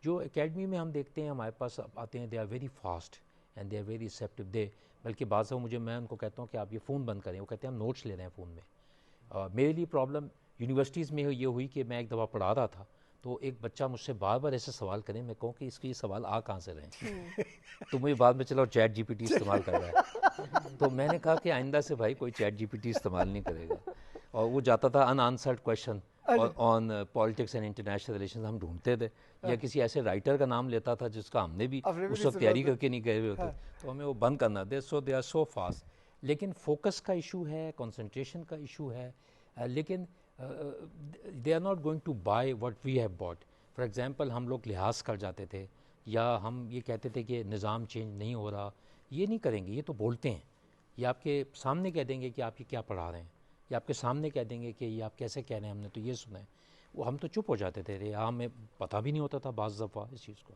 جو اکیڈمی میں ہم دیکھتے ہیں ہمارے پاس آتے ہیں, they are very fast and they are very receptive. بلکہ بعض میں ان کو کہتا ہوں کہ آپ یہ فون بند کریں, وہ کہتے ہیں ہم نوٹس لے رہے ہیں فون میں. میرے لیے پرابلم یونیورسٹیز میں یہ ہوئی کہ میں ایک دفعہ پڑھا رہا تھا, تو ایک بچہ مجھ سے بار بار ایسے سوال کریں, میں کہوں کہ اس کے یہ سوال کہاں سے رہے ہیں, تو مجھے بعد میں چلا چیٹ جی پی ٹی استعمال کر رہا ہے. تو میں نے کہا کہ آئندہ سے بھائی کوئی چیٹ جی پی ٹی استعمال نہیں کرے گا. اور وہ جاتا تھا unanswered question on politics and international relations, ہم ڈھونڈتے تھے, یا کسی ایسے رائٹر کا نام لیتا تھا جس کا ہم نے بھی اس وقت تیاری کر کے نہیں گئے ہوئے ہوتے, تو ہمیں وہ بند کرنا دے. So they are so fast. لیکن فوکس کا ایشو ہے, کنسنٹریشن کا ایشو ہے, لیکن they are not going to buy what we have bought. For example ہم لوگ لحاظ کر جاتے تھے, یا ہم یہ کہتے تھے کہ نظام چینج نہیں ہو رہا. یہ نہیں کریں گے, یہ تو بولتے ہیں. یہ آپ کے سامنے کہہ دیں گے کہ آپ یہ کیا پڑھا رہے ہیں, یا آپ کے سامنے کہہ دیں گے کہ یہ آپ کیسے کہہ رہے ہیں, ہم نے تو یہ سنا ہے. وہ ہم تو چپ ہو جاتے تھے, ہمیں پتہ بھی نہیں ہوتا تھا بعض دفعہ اس چیز کو.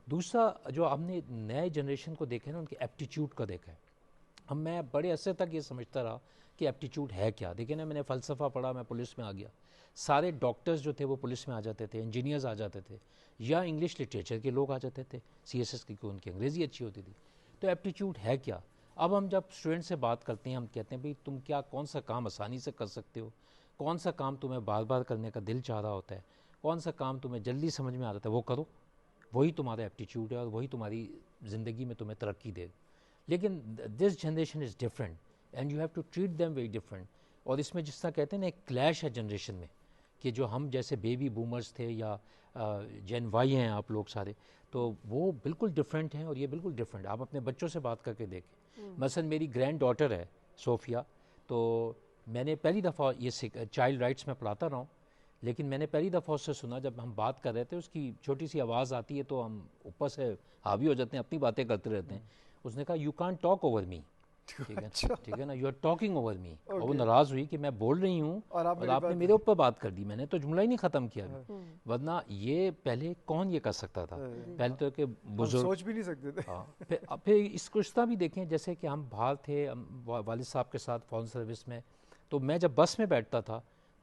دوسرا جو ہم نے نئے جنریشن کو دیکھا ہے نا, ان کے ایپٹیچیوڈ کا دیکھا ہے. میں بڑے عرصے تک یہ سمجھتا رہا کہ ایپٹیچیوڈ ہے کیا. دیکھیں نا, میں نے فلسفہ پڑھا, میں پولیس میں آ گیا. سارے ڈاکٹرز جو تھے وہ پولیس میں آ جاتے تھے, انجینئرز آ جاتے تھے, یا انگلش لٹریچر کے لوگ آ جاتے تھے سی ایس ایس کی, ان کی انگریزی اچھی ہوتی تھی. تو ایپٹیچیوڈ ہے کیا. اب ہم جب اسٹوڈنٹ سے بات کرتے ہیں, ہم کہتے ہیں بھئی تم کون سا کام آسانی سے کر سکتے ہو, کون سا کام تمہیں بار بار کرنے کا دل چاہ رہا ہوتا ہے, کون سا کام تمہیں جلدی سمجھ میں آ رہا ہے, وہ کرو. وہی تمہارا ایپٹیچیوڈ ہے, اور وہی تمہاری زندگی میں تمہیں ترقی دے. لیکن this generation is different, and you have to treat them very different. اور اس میں جس طرح کہتے ہیں نا, ایک کلیش ہے جنریشن میں, کہ جو ہم جیسے بیبی بومرز تھے, یا جین وائی ہیں آپ لوگ سارے, تو وہ بالکل ڈفرینٹ ہیں, اور یہ بالکل ڈفرینٹ. آپ اپنے بچوں سے بات کر کے دیکھیں. مثلا میری گرینڈ ڈاٹر ہے صوفیہ, تو میں نے پہلی دفعہ یہ چائلڈ رائٹس میں پڑھاتا رہا ہوں, لیکن میں نے پہلی دفعہ اس سے سنا, جب ہم بات کر رہے تھے, اس کی چھوٹی سی آواز آتی ہے تو ہم اوپر سے حاوی ہو جاتے ہیں, اپنی باتیں کرتے رہتے ہیں. اس نے کہا یو کانٹ ٹاک اوور می. ٹھیک ہے نا, یو آر ٹاکنگ اوور می. اور وہ ناراض ہوئی کہ میں بول رہی ہوں اور آپ نے میرے اوپر بات کر دی. میں نے تو جملہ ہی نہیں ختم کیا, ورنہ یہ پہلے کون یہ کر سکتا تھا. پہلے تو کہ بزرگ سوچ بھی نہیں سکتے تھے. پھر اس رشتہ بھی دیکھیں, جیسے کہ ہم باہر تھے والد صاحب کے ساتھ فارن سروس میں, تو میں جب بس میں بیٹھتا تھا,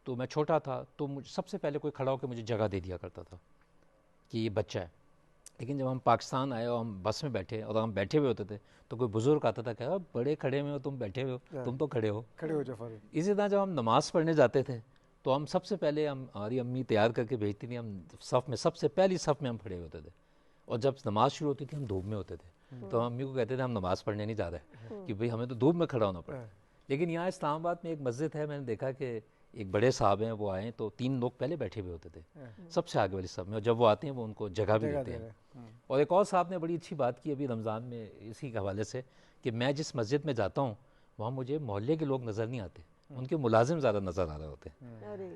تو میں چھوٹا تھا, تو سب سے پہلے کوئی کھڑا ہو کے مجھے جگہ دے دیا کرتا تھا کہ یہ بچہ ہے. لیکن جب ہم پاکستان آئے اور ہم بس میں بیٹھے, اور ہم بیٹھے ہوئے ہوتے تھے, تو کوئی بزرگ آتا تھا کہ بڑے کھڑے ہوئے ہو, تم بیٹھے ہوئے ہو, تم تو کھڑے ہو جعفر. اسی طرح جب ہم نماز پڑھنے جاتے تھے, تو ہم سب سے پہلے, ہماری امی تیار کر کے بھیجتی تھی, ہم صف میں سب سے پہلی صف میں ہم کھڑے ہوتے تھے. اور جب نماز شروع ہوتی تھی ہم دھوپ میں ہوتے تھے, تو ہم امی کو کہتے تھے ہم نماز پڑھنے نہیں جا رہے, کہ بھئی ہمیں تو دھوپ میں کھڑا ہونا پڑا. لیکن یہاں اسلام آباد میں ایک مسجد ہے, میں نے دیکھا کہ ایک بڑے صاحب ہیں, وہ آئے تو 3 لوگ پہلے بیٹھے ہوئے ہوتے تھے سب سے آگے والی صف میں, اور جب وہ آتے ہیں وہ ان کو جگہ بھی دیتے ہیں. اور ایک اور صاحب نے بڑی اچھی بات کی ابھی رمضان میں اسی کے حوالے سے, کہ میں جس مسجد میں جاتا ہوں وہاں مجھے محلے کے لوگ نظر نہیں آتے, ان کے ملازم زیادہ نظر آ رہے ہوتے ہیں.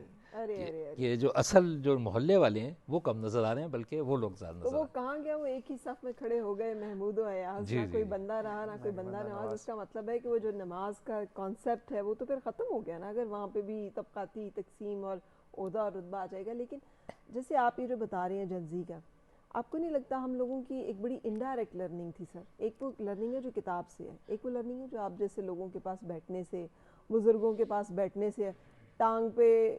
یہ جو اصل جو محلے والے ہیں وہ کم نظر آ رہے ہیں, بلکہ وہ لوگ زیادہ نظر آ رہے ہیں. وہ کہاں گیا, وہ ایک ہی صف میں کھڑے ہو گئے, محمود و ایاز, نہ کوئی بندہ رہا نہ کوئی بندہ نواز. اس کا مطلب ہے کہ وہ جو نماز کا کانسیپٹ ہے وہ تو پھر ختم ہو گیا نا, اگر وہاں پہ بھی طبقاتی تقسیم اور عہدہ اور رتبہ آ جائے گا. لیکن جیسے آپ یہ جو بتا رہے ہیں جنزی کا, آپ کو نہیں لگتا ہم لوگوں کی ایک بڑی انڈائریکٹ لرننگ تھی سر؟ ایک وہ لرننگ ہے جو کتاب سے ہے, ایک وہ لرننگ ہے جو آپ جیسے لوگوں کے پاس بیٹھنے سے, بزرگوں کے پاس بیٹھنے سے, ٹانگ پہ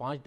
5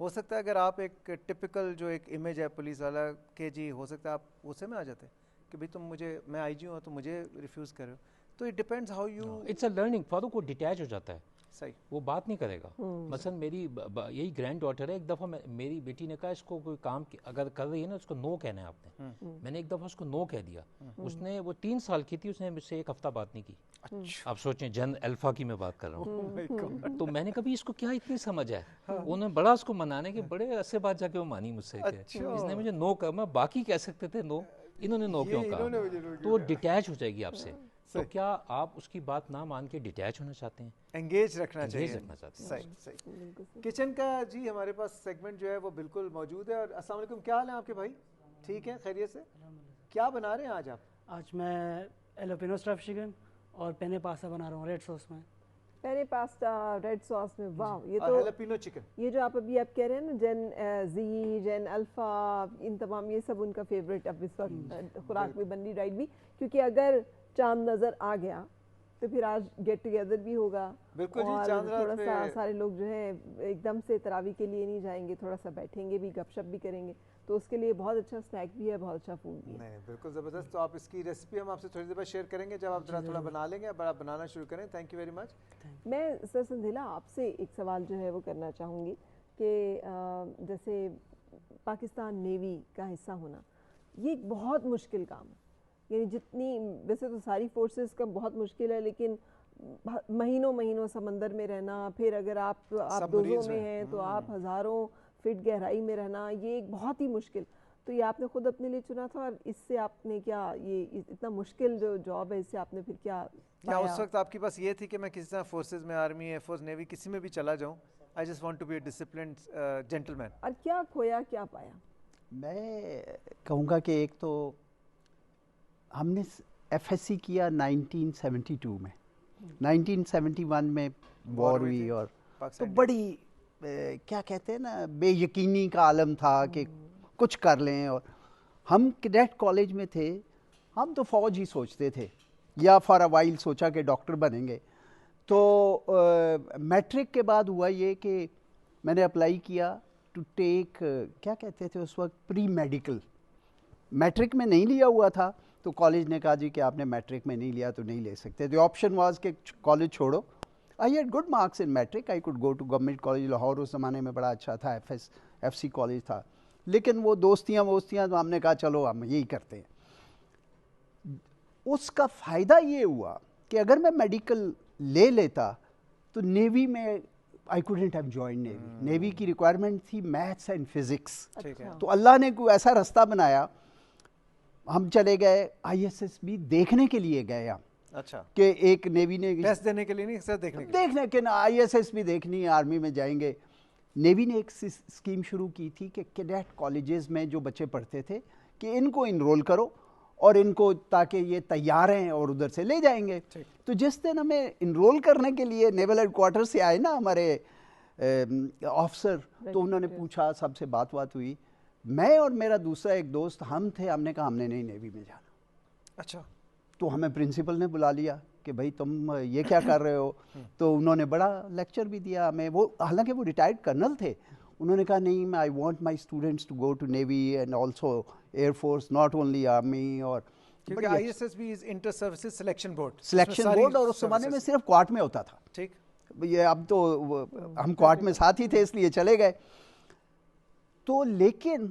ہو سکتا ہے اگر آپ ایک ٹپکل جو ایک امیج ہے پولیس والا کہ جی ہو سکتا ہے آپ اسے میں آ جاتے کہ بھئی تم مجھے میں آئی جی ہوں تو مجھے ریفیوز کر رہے ہو. تو it depends how you. It's a learning. Farooq کو ڈیٹیچ ہو جاتا ہے, صحیح, وہ بات نہیں کرے گا. مثلا میری یہی گرینڈ ڈاٹر ہے, ایک دفعہ میری بیٹی نے کہا اس کو کوئی کام اگر کر رہی ہے نا اس کو نو کہنا ہے آپ نے. میں نے ایک دفعہ اس کو نو کہہ دیا. اس نے وہ 3 سال کی تھی, اس نے مجھ سے 1 ہفتہ بات نہیں کی. آپ سوچیں جن الفا کی میں بات کر رہا ہوں. تو میں نے کبھی اس کو کیا اتنی سمجھ ہے, انہوں نے بڑا اس کو منانے کے بڑے عرصے بعد جا کے وہ مانی مجھ سے کہ اس نے مجھے نو کہا. میں باقی کہہ سکتے تھے نو, انہوں نے نو کیوں کہا. تو وہ ڈیٹیچ ہو جائے گی آپ سے. تو کیا آپ اس کی بات نہ مان کے ڈیٹیچ ہونا چاہتے ہیں, انگیج رکھنا چاہیے. صحیح صحیح. کچن کا جی ہمارے پاس سیگمنٹ جو ہے وہ بالکل موجود ہے. اور السلام علیکم, کیا حال ہے آپ کے بھائی؟ ٹھیک ہے, خیریت سے؟ کیا بنا رہے ہیں آج آپ؟ آج میں ایلوپینو اسٹف چکن اور پینے پاستا بنا رہا ہوں ریڈ سوس میں. پینے پاستا ریڈ سوس میں, واو. یہ تو ہیلپینو چکن, یہ جو آپ ابھی آپ کہہ رہے ہیں نا جن زی, جن الفا, ان تمام یہ سب ان کا فیوریٹ اب اس وقت خوراک بھی بن رہی, رائٹ بھی, کیونکہ اگر چاند نظر آ گیا تو پھر آج گیٹ ٹوگیدر بھی ہوگا. بالکل جی, اور چاند رات تھوڑا پہ سا سارے لوگ جو ہیں ایک دم سے تراویح کے لیے نہیں جائیں گے, تھوڑا سا بیٹھیں گے بھی, گپ شپ بھی کریں گے, تو اس کے لیے بہت اچھا اسنیک بھی ہے, بہت اچھا فوڈ بھی ہے. نہیں بالکل زبردست. تو آپ اس کی ریسیپی ہم آپ سے تھوڑی دیر بعد شیئر کریں گے جب آپ ذرا تھوڑا بنا لیں گے. اب آپ بنانا شروع کریں. تھینک یو ویری مچ. میں سر سندھیلا آپ سے ایک سوال جو ہے وہ کرنا چاہوں گی کہ جیسے پاکستان نیوی کا حصہ ہونا یہ ایک بہت مشکل کام ہے. یعنی جتنی ویسے تو ساری فورسز کا بہت مشکل ہے, لیکن مہینوں سمندر میں رہنا, پھر اگر آپ دوزوں میں ہیں تو آپ ہزاروں فٹ گہرائی میں رہنا, یہ ایک بہت ہی مشکل. تو یہ آپ نے خود اپنے لیے چنا تھا, اور اس سے آپ نے کیا, یہ اتنا مشکل جو جاب ہے اس سے آپ نے پھر کیا یا اس وقت آپ کے پاس یہ تھی کہ میں کسی طرح فورسز میں, آرمی, ایئر فورس, نیوی, کسی میں بھی چلا جاؤں, I just want to be a disciplined gentleman. اور کیا کھویا کیا پایا؟ میں کہوں گا کہ ایک تو ہم نے ایف ایس سی کیا 1972 میں, 1971 میں وار ہوئی, اور تو بڑی کیا کہتے ہیں نا بے یقینی کا عالم تھا کہ کچھ کر لیں. اور ہم کیڈیٹ کالج میں تھے, ہم تو فوج ہی سوچتے تھے, یا فار اے وائل سوچا کہ ڈاکٹر بنیں گے. تو میٹرک کے بعد ہوا یہ کہ میں نے اپلائی کیا ٹو ٹیک کیا کہتے تھے اس وقت پری میڈیکل. میٹرک میں نہیں لیا ہوا تھا, تو کالج نے کہا جی کہ آپ نے میٹرک میں نہیں لیا تو نہیں لے سکتے. دی آپشن واز کہ کالج چھوڑو. I had good marks in matric, I could go to government college Lahore, اس زمانے میں بڑا اچھا تھا, ایف سی کالج تھا. لیکن وہ دوستیاں تو ہم نے کہا چلو ہم یہی کرتے ہیں. اس کا فائدہ یہ ہوا کہ اگر میں میڈیکل لے لیتا تو نیوی میں I couldn't have join navy. Navy کی ریکوائرمنٹ تھی میتھس اینڈ فزکس. تو اللہ نے کوئی ایسا رستہ بنایا, ہم چلے گئے آئی ایس ایس بی دیکھنے کے لیے گئے ہم. اچھا, کہ ایک نیوی نے ٹیسٹ دینے کے لیے نہیں, صرف دیکھنے کے نا آئی ایس ایس بی دیکھنی ہے, آرمی میں جائیں گے. نیوی نے ایک اسکیم شروع کی تھی کہ کیڈیٹ کالجز میں جو بچے پڑھتے تھے کہ ان کو انرول کرو اور ان کو تاکہ یہ تیار ہیں اور ادھر سے لے جائیں گے. تو جس دن ہمیں انرول کرنے کے لیے نیول ہیڈ کوارٹر سے آئے نا ہمارے آفسر, تو انہوں نے پوچھا, سب سے بات ہوئی, میں اور میرا دوسرا ایک دوست ہم تھے, ہم نے کہا ہم نے نہیں نیوی میں جانا. اچھا. تو ہمیں پرنسپل نے بلا لیا کہ بھائی تم یہ کیا کر رہے ہو. تو انہوں نے بڑا لیکچر بھی دیا ہمیں. وہ حالانکہ وہ ریٹائرڈ کرنل تھے, انہوں نے کہا نہیں, I want my students to go to navy and also air force, not only army. اور کیونکہ I S S B is inter services selection board, اور اس زمانے میں صرف کوارٹ میں ہوتا تھا. ٹھیک, یہ اب تو ہم کوارٹ میں ساتھ ہی تھے اس لیے چلے گئے. تو لیکن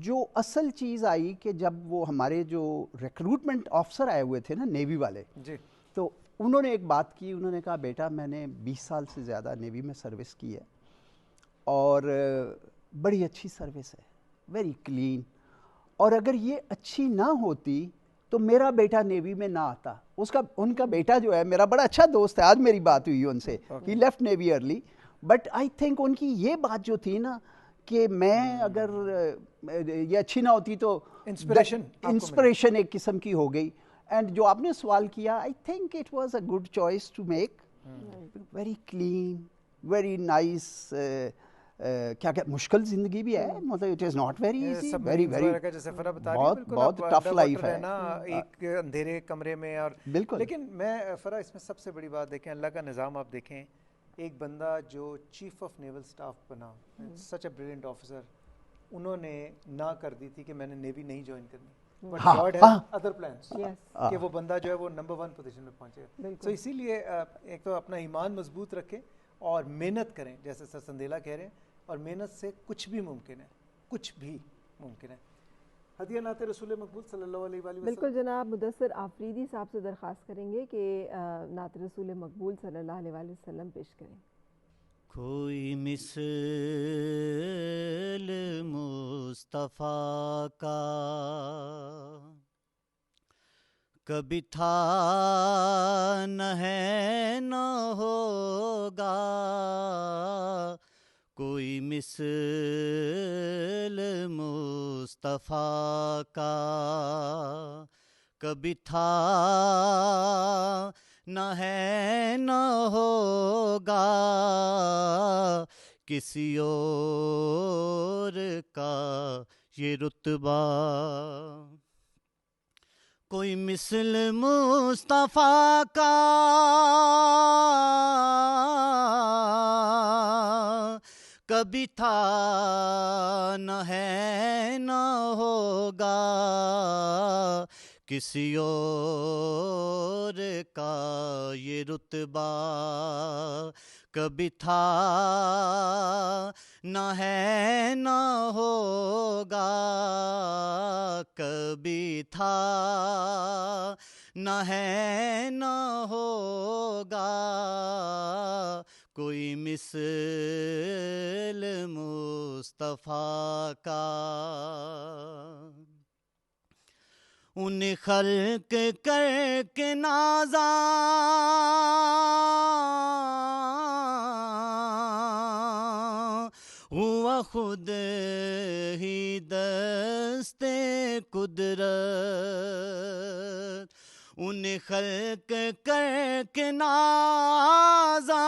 جو اصل چیز آئی کہ جب وہ ہمارے جو ریکروٹمنٹ آفسر آئے ہوئے تھے نا نیوی والے, تو انہوں نے ایک بات کی, انہوں نے کہا بیٹا میں نے 20 سال سے زیادہ نیوی میں سروس کی ہے اور بڑی اچھی سروس ہے, ویری کلین, اور اگر یہ اچھی نہ ہوتی تو میرا بیٹا نیوی میں نہ آتا. ان کا بیٹا جو ہے میرا بڑا اچھا دوست ہے, آج میری بات ہوئی ان سے, he left navy early, but I think in کی یہ بات جو تھی نا کہ میں اگر یہ اچھی نہ ہوتی تو انسپریشن ایک قسم کی ہو گئی. اینڈ جو آپ نے سوال کیا, I think it was a good choice to make, very clean, very nice. کیا مشکل زندگی بھی ہے, مطلب it is not very easy, very بہت ٹف لائف ہے ایک اندھیرے کمرے میں. اور بالکل, لیکن میں فرا اس میں سب سے بڑی بات دیکھیں, اللہ کا نظام آپ دیکھیں, ایک بندہ جو چیف آف نیول سٹاف بنا, سچ اے بریلینٹ آفیسر, انہوں نے نہ کر دی تھی کہ میں نے نیوی نہیں جوائن کرنی, but God has other plans کہ وہ بندہ جو ہے وہ نمبر 1 پوزیشن میں پہنچے. تو اسی لیے ایک تو اپنا ایمان مضبوط رکھیں اور محنت کریں, جیسے سر سندیلا کہہ رہے ہیں, اور محنت سے کچھ بھی ممکن ہے, کچھ بھی ممکن ہے. ہدیہ نعت رسول مقبول صلی اللہ علیہ وسلم. بالکل جناب, مدثر آفریدی صاحب سے درخواست کریں گے کہ نعت رسول مقبول صلی اللہ علیہ وسلم پیش کریں. کوئی مثل مصطفیٰ کا کبھی تھا نہ ہے نہ ہوگا, کوئی مثل مصطفیٰ کا کبھی تھا نہ ہے نہ ہوگا, کسی اور کا یہ رتبہ. کوئی مثل مصطفیٰ کا کبھی تھا نہ ہے نہ ہوگا, کسی اور کا یہ رتبہ کبھی تھا نہ ہے نہ ہوگا, کبھی تھا نہ ہے نہ ہوگا, کوئی مثل مصطفیٰ کا. انہیں خلق کر کے نازا ہوا خود ہی دست قدرت, انہیں خلق کر کے نازا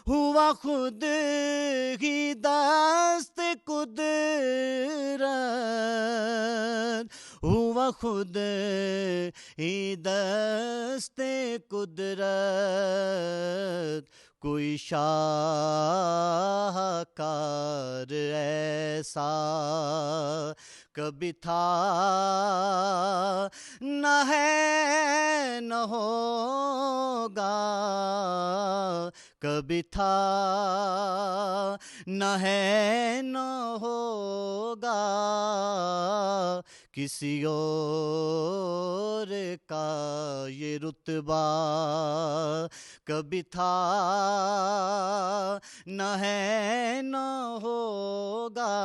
ہوا خود ہی دست قدرت, ہوا خود ہی دست قدرت. کوئی شاہکار ایسا کبھی تھا نہ ہے نہ ہوگا, کبھی تھا نہ ہے نہ ہوگا, کسی اور کا یہ رتبہ کبھی تھا نہ ہے نہ ہوگا,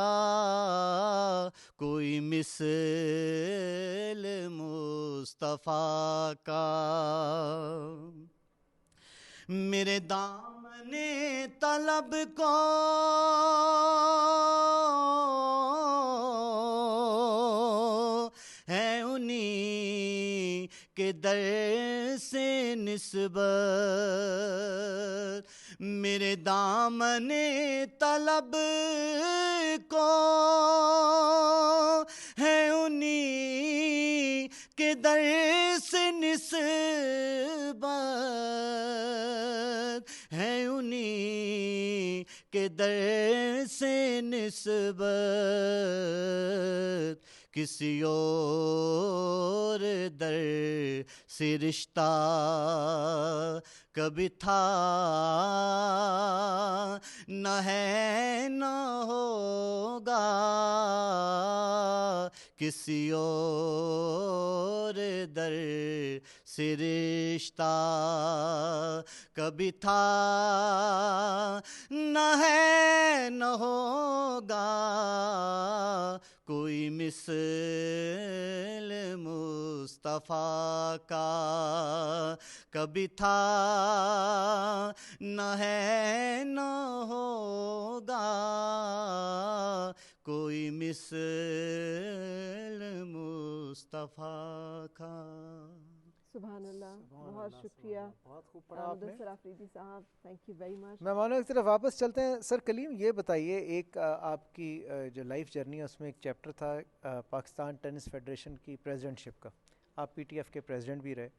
کوئی مثل مصطفیٰ کا. میرے دامن طلب کو ہے انہی کے در سے نسبت, میرے دامن طلب کو ہے انہی کے در سے نسبت, ہے انہی کے در سے نسبت, کسی اور در سے رشتہ کبھی تھا نہ ہے نہ ہوگا, کسی اور در سے رشتہ کبھی تھا نہ ہے نہ ہوگا, کوئی مثل مصطفیٰ کا کبھی تھا نہ ہے نہ ہوگا, کوئی مثل مصطفیٰ کا. سبحان اللہ, بہت شکریہ, بہت خوب پڑھا آپ نے مدثر آفریدی صاحب, تھینک یو ویری مچ. مہمانوں کی طرف واپس چلتے ہیں. سر کلیم یہ بتائیے, ایک آپ کی جو لائف جرنی ہے اس میں ایک چیپٹر تھا پاکستان ٹینس فیڈریشن کی پریزیڈنٹ شپ کا, آپ پی ٹی ایف کے پریزیڈنٹ بھی رہے,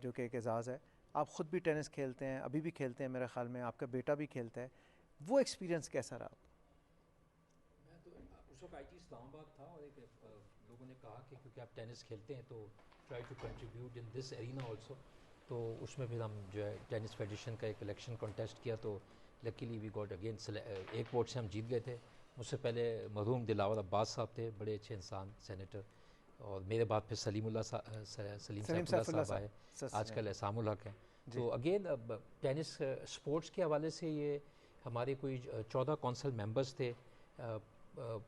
جو کہ ایک اعزاز ہے, آپ خود بھی ٹینس کھیلتے ہیں, ابھی بھی کھیلتے ہیں میرے خیال میں, آپ کا بیٹا بھی کھیلتا ہے, وہ ایکسپیرینس کیسا رہا؟ میں تو اس وقت IIT اسلام آباد تھا اور ایک لوگوں نے کہا کہ کیونکہ آپ ٹینس کھیلتے ہیں تو try to contribute in this arena also, تو اس میں پھر ہم جو ہے ٹینس فیڈریشن کا ایک الیکشن کانٹیسٹ کیا, تو لکیلی وی گاٹ اگین ایک ووٹ سے ہم جیت گئے تھے. مجھ سے پہلے مرحوم دلاور عباس صاحب تھے, بڑے اچھے انسان, سینیٹر, اور میرے بعد پھر سلیم سیف اللہ صاحب آئے, آج کل احسام الحق ہیں. تو اگین ٹینس اسپورٹس کے حوالے سے یہ ہمارے کوئی 14 کونسل ممبرس تھے.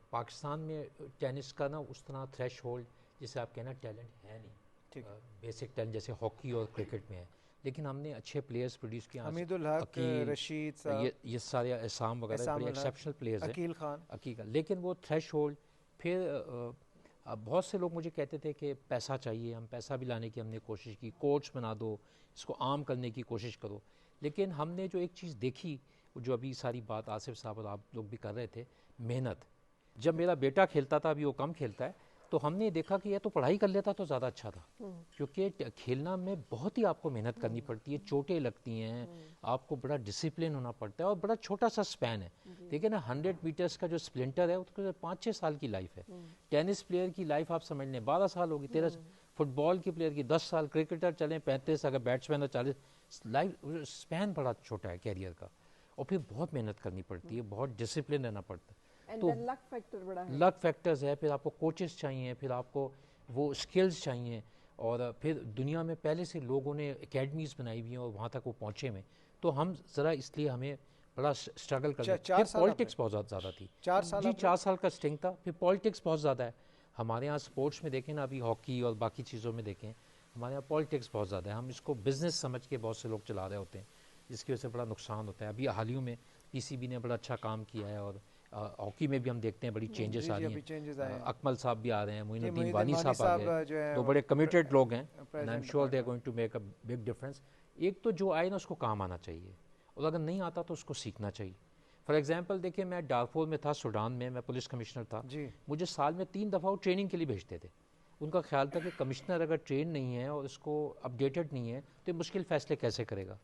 پاکستان میں ٹینس کا نا اس طرح تھریش ہولڈ جسے آپ کہنا ٹیلنٹ ہے نہیں, بیسک ٹیلنٹ جیسے ہاکی اور کرکٹ میں ہے, لیکن ہم نے اچھے پلیئرز پروڈیوس کیے. حمید الحق, رشید صاحب, یہ سارے احسام وغیرہ بڑے ایکسیپشنل پلیئرز ہیں, عقیل خان, لیکن وہ تھریش ہولڈ. پھر بہت سے لوگ مجھے کہتے تھے کہ پیسہ چاہیے, ہم پیسہ بھی لانے کی ہم نے کوشش کی, کورٹس بنا دو, اس کو عام کرنے کی کوشش کرو, لیکن ہم نے جو ایک چیز دیکھی, جو ابھی ساری بات آصف صاحب اور آپ لوگ بھی کر رہے تھے, محنت. جب میرا بیٹا کھیلتا تھا, ابھی وہ کم کھیلتا ہے, تو ہم نے دیکھا کہ یہ تو پڑھائی کر لیتا تو زیادہ اچھا تھا, کیونکہ کھیلنا میں بہت ہی آپ کو محنت کرنی پڑتی ہے, چوٹیں لگتی ہیں, آپ کو بڑا ڈسپلن ہونا پڑتا ہے, اور بڑا چھوٹا سا سپین ہے. دیکھیں نا 100 میٹرز کا جو سپلنٹر ہے اس کو 5-6 سال کی لائف ہے. ٹینس پلیئر کی لائف آپ سمجھ لیں 12 سال ہوگی, 13. فٹ بال کی پلیئر کی 10 سال, کرکٹر چلیں 35, اگر بیٹسمین ہے 40. لائف سپین بڑا چھوٹا ہے کیریئر کا, اور پھر بہت محنت کرنی پڑتی ہے, بہت ڈسپلن رہنا پڑتا ہے. تو لک فیکٹر بڑا ہے, لک فیکٹرز ہے, پھر آپ کو کوچز چاہیے, پھر آپ کو وہ اسکلز چاہیے, اور پھر دنیا میں پہلے سے لوگوں نے اکیڈمیز بنائی ہوئی ہیں اور وہاں تک وہ پہنچے میں. تو ہم ذرا اس لیے ہمیں بڑا اسٹرگل کرنا. پھر پالیٹکس بہت زیادہ تھی. 4 سال کا اسٹنگ تھا. پھر پالیٹکس بہت زیادہ ہے ہمارے یہاں اسپورٹس میں, دیکھیں نا ابھی ہاکی اور باقی چیزوں میں دیکھیں, ہمارے یہاں پالیٹکس بہت زیادہ ہے. ہم اس کو بزنس سمجھ کے بہت سے لوگ چلا رہے ہوتے ہیں, جس کی وجہ سے بڑا نقصان ہوتا ہے. ابھی حالیوں میں PCB نے بڑا اچھا کام کیا ہے, اور ہاکی میں بھی ہم دیکھتے ہیں بڑی چینجز آ رہی ہیں. اکمل صاحب بھی آ رہے ہیں, معین الدین وانی صاحب آ گئے, تو بڑے کمیٹڈ لوگ ہیں, and I am sure they are going to make a big difference. ایک تو جو آئے نا اس کو کام آنا چاہیے, اور اگر نہیں آتا تو اس کو سیکھنا چاہیے. فار ایگزامپل دیکھیں, میں ڈارفور میں تھا, سوڈان میں پولیس کمشنر تھا. مجھے سال میں 3 دفعہ وہ ٹریننگ کے لیے بھیجتے تھے. ان کا خیال تھا کہ کمشنر اگر ٹرین نہیں ہے اور اس کو اپڈیٹڈ نہیں ہے تو یہ مشکل فیصلے کیسے کرے گا.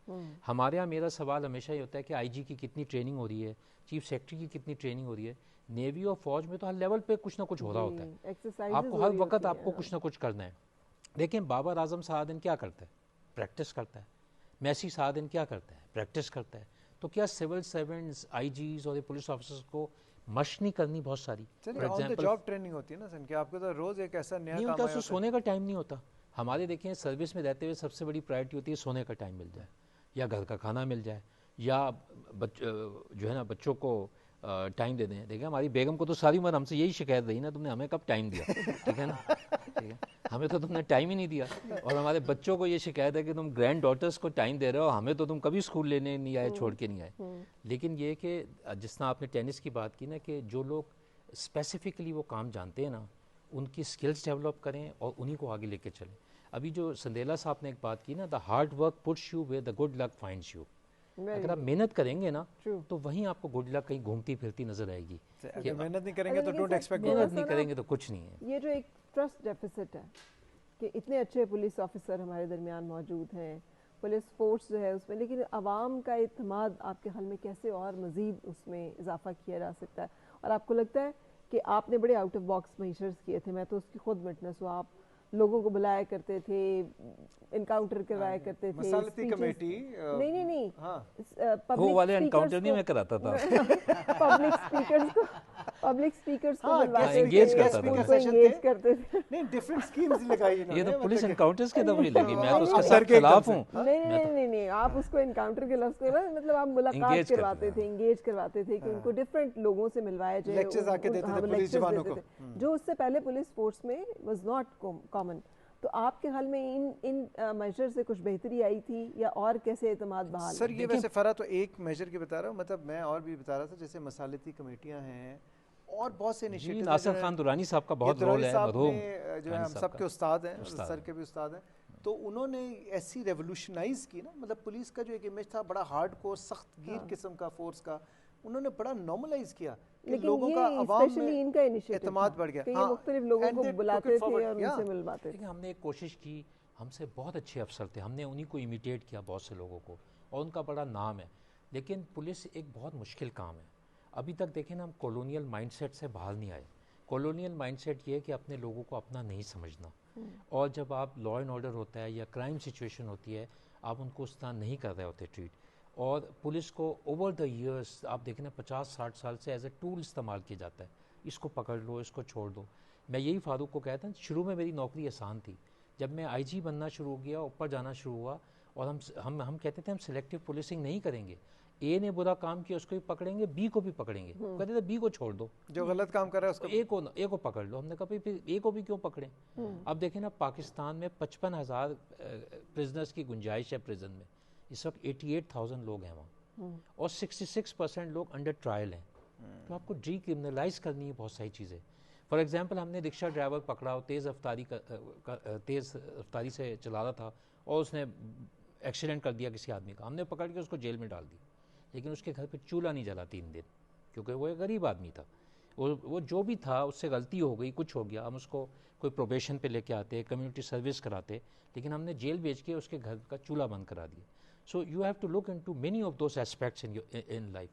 ہمارے یہاں میرا سوال ہمیشہ یہ ہوتا ہے کہ IG کی کتنی ٹریننگ ہو رہی ہے, چیف سیکرٹری کی کتنی ٹریننگ ہو رہی ہے. نیوی اور فوج میں تو ہر لیول پہ کچھ نہ کچھ ہو رہا ہوتا ہے, آپ کو ہر وقت آپ کو کچھ نہ کچھ کرنا ہے. دیکھیں بابر اعظم سارا دن کیا کرتا ہے, پریکٹس کرتا ہے. میسی سارا دن کیا کرتا ہے, پریکٹس کرتا ہے. تو کیا سول سرونٹس, IGs اور پولیس آفیسرز کو مشق نہیں کرنی بہت ساری؟ جاب ٹریننگ ہوتی ہے نا سن, کہ آپ کو تو روز ایک ایسا نیا نہیں ہوتا, تو سونے کا ٹائم نہیں ہوتا. ہمارے دیکھیں سروس میں رہتے ہوئے سب سے بڑی پرائرٹی ہوتی ہے سونے کا ٹائم مل جائے, یا گھر کا کھانا مل جائے, یا جو ہے نا بچوں کو ٹائم دے دیں. دیکھیں ہماری بیگم کو تو ساری عمر ہم سے یہی شکایت رہی نا, تم نے ہمیں کب ٹائم دیا, ٹھیک ہے نا, ٹھیک ہے, ہمیں تو تم نے ٹائم ہی نہیں دیا. اور ہمارے بچوں کو یہ شکایت ہے کہ تم گرینڈ ڈاٹرز کو ٹائم دے رہے ہو, ہمیں تو تم کبھی اسکول لینے نہیں آئے, چھوڑ کے نہیں آئے. لیکن یہ کہ جس طرح آپ نے ٹینس کی بات کی نا, کہ جو لوگ اسپیسیفکلی وہ کام جانتے ہیں نا, ان کی اسکلز ڈیولپ کریں اور انہی کو آگے لے کے چلیں. ابھی جو سندیلا صاحب نے ایک بات کی نا, the hard work puts you where the good luck finds you. اگر آپ محنت کریں گے نا تو وہیں آپ کو گڈ لک کہیں گھومتی پھرتی نظر آئے گی. اگر محنت نہیں کریں گے تو ڈونٹ ایکسپیکٹ, محنت نہیں کریں گے تو کچھ نہیں ہے. یہ جو ایک ٹرسٹ ڈیفیسٹ ہے کہ اتنے اچھے پولیس آفیسر ہمارے درمیان موجود ہیں, پولیس فورس جو ہے اس میں, لیکن عوام کا اعتماد آپ کے حل میں کیسے اور مزید اس میں اضافہ کیا جا سکتا ہے؟ اور آپ کو لگتا ہے کہ آپ نے بڑے آؤٹ آف باکس میجرز کیے تھے, میں تو اس کی خود وٹنس ہوں. آپ لوگوں کو بلایا کرتے تھے, انکاؤنٹر کروایا کرتے تھے, مسالتی کمیٹی, نہیں وہ والے انکاؤنٹر نہیں میں کراتا تھا, پبلک سپیکرز کو انگیج کرتے تھے. نہیں ڈیفرنٹ سکیمز لگائی انہوں نے. یہ تو پولیس انکاؤنٹرز کے دفعہ لگی, میں تو اس کے ساتھ خلاف ہوں. نہیں, آپ اس کو انکاؤنٹر کے لفظ کو مطلب آپ ملاقات کرواتے تھے, انگیج کرواتے تھے کہ ان کو ڈفرینٹ لوگوں سے ملوایا جائے, لیکچرز آ کے دیتے تھے پولیس جوانوں کو, جو اس سے پہلے پولیس فورس میں واز ناٹ کامن. تو آپ کے حال میں ان میجر سے کچھ بہتری آئی تھی, یا اور کیسے اعتماد بحال؟ سر یہ ویسے فرا تو ایک میجر کی بتا رہا ہوں, مطلب میں اور بھی بتا رہا تھا, جیسے مسالتی کمیٹیاں ہیں اور بہت سے انیشیٹیو. ناصر خان درانی صاحب کا بہت رول ہے, مرحوم جو ہے ہم سب کے استاد ہیں, سر کے بھی استاد ہیں. تو انہوں نے ایسی ریولوشنائز کی نا, مطلب پولیس کا جو ایک امیج تھا بڑا ہارڈ کور سخت گیر قسم کا فورس کا, انہوں نے بڑا نارملائز کیا کہ لوگوں کا عوام میں اعتماد بڑھ گیا. مختلف لوگوں کو بلاتے تھے اور ان سے ملواتے تھے. ہم نے ایک کوشش کی, ہم سے بہت اچھے افسر تھے, ہم نے انہی کو امیٹیٹ کیا بہت سے لوگوں کو, اور ان کا بڑا نام ہے. لیکن پولیس ایک بہت مشکل کام ہے. ابھی تک دیکھیں نا, ہم کولونیل مائنڈ سیٹ سے باہر نہیں آئے. کولونیل مائنڈ سیٹ یہ ہے کہ اپنے لوگوں کو اپنا نہیں سمجھنا, اور جب آپ لا اینڈ آرڈر ہوتا ہے یا کرائم سچویشن ہوتی ہے, آپ ان کو اس طرح نہیں کر رہے ہوتے ٹریٹ. اور پولیس کو اوور دا ایئرس آپ دیکھیں نا 50-60 سال سے ایز اے ٹول استعمال کیا جاتا ہے, اس کو پکڑ لو, اس کو چھوڑ دو. میں یہی فاروق کو کہتا ہوں, شروع میں میری نوکری آسان تھی. جب میں آئی جی بننا شروع ہو گیا, اوپر جانا شروع ہوا, اور ہم کہتے تھے ہم سلیکٹیو پولیسنگ نہیں کریں گے, اے نے برا کام کیا اس کو بھی پکڑیں گے, بی کو بھی پکڑیں گے. کہتے تھے بی کو چھوڑ دو, جو غلط کام کر رہا ہے اس کو اے کو پکڑ لو. ہم نے کہا پھر اے کو بھی کیوں پکڑیں. اب دیکھیں نا, پاکستان میں 55,000 پرزنرز کی گنجائش ہے پریزن میں. اس وقت 88,000 لوگ ہیں وہاں, اور 66% لوگ انڈر ٹرائل ہیں. تو آپ کو ڈی کرمنلائز کرنی ہے بہت ساری چیزیں. فار ایگزامپل, ہم نے رکشہ ڈرائیور پکڑا, وہ تیز رفتاری سے چلا رہا تھا, اور اس نے ایکسیڈنٹ کر دیا کسی آدمی کا. ہم نے پکڑ کے اس کو جیل میں ڈال دی, لیکن اس کے گھر پہ چولہا نہیں جلا 3 دن, کیونکہ وہ ایک غریب آدمی تھا. وہ جو بھی تھا اس سے غلطی ہو گئی, کچھ ہو گیا, ہم اس کو کوئی پروبیشن پہ لے کے آتے, کمیونٹی سروس کراتے, لیکن ہم نے جیل بھیج کے اس کے گھر کا چولہا بند کرا دیا. So you have to look into many of those aspects in life.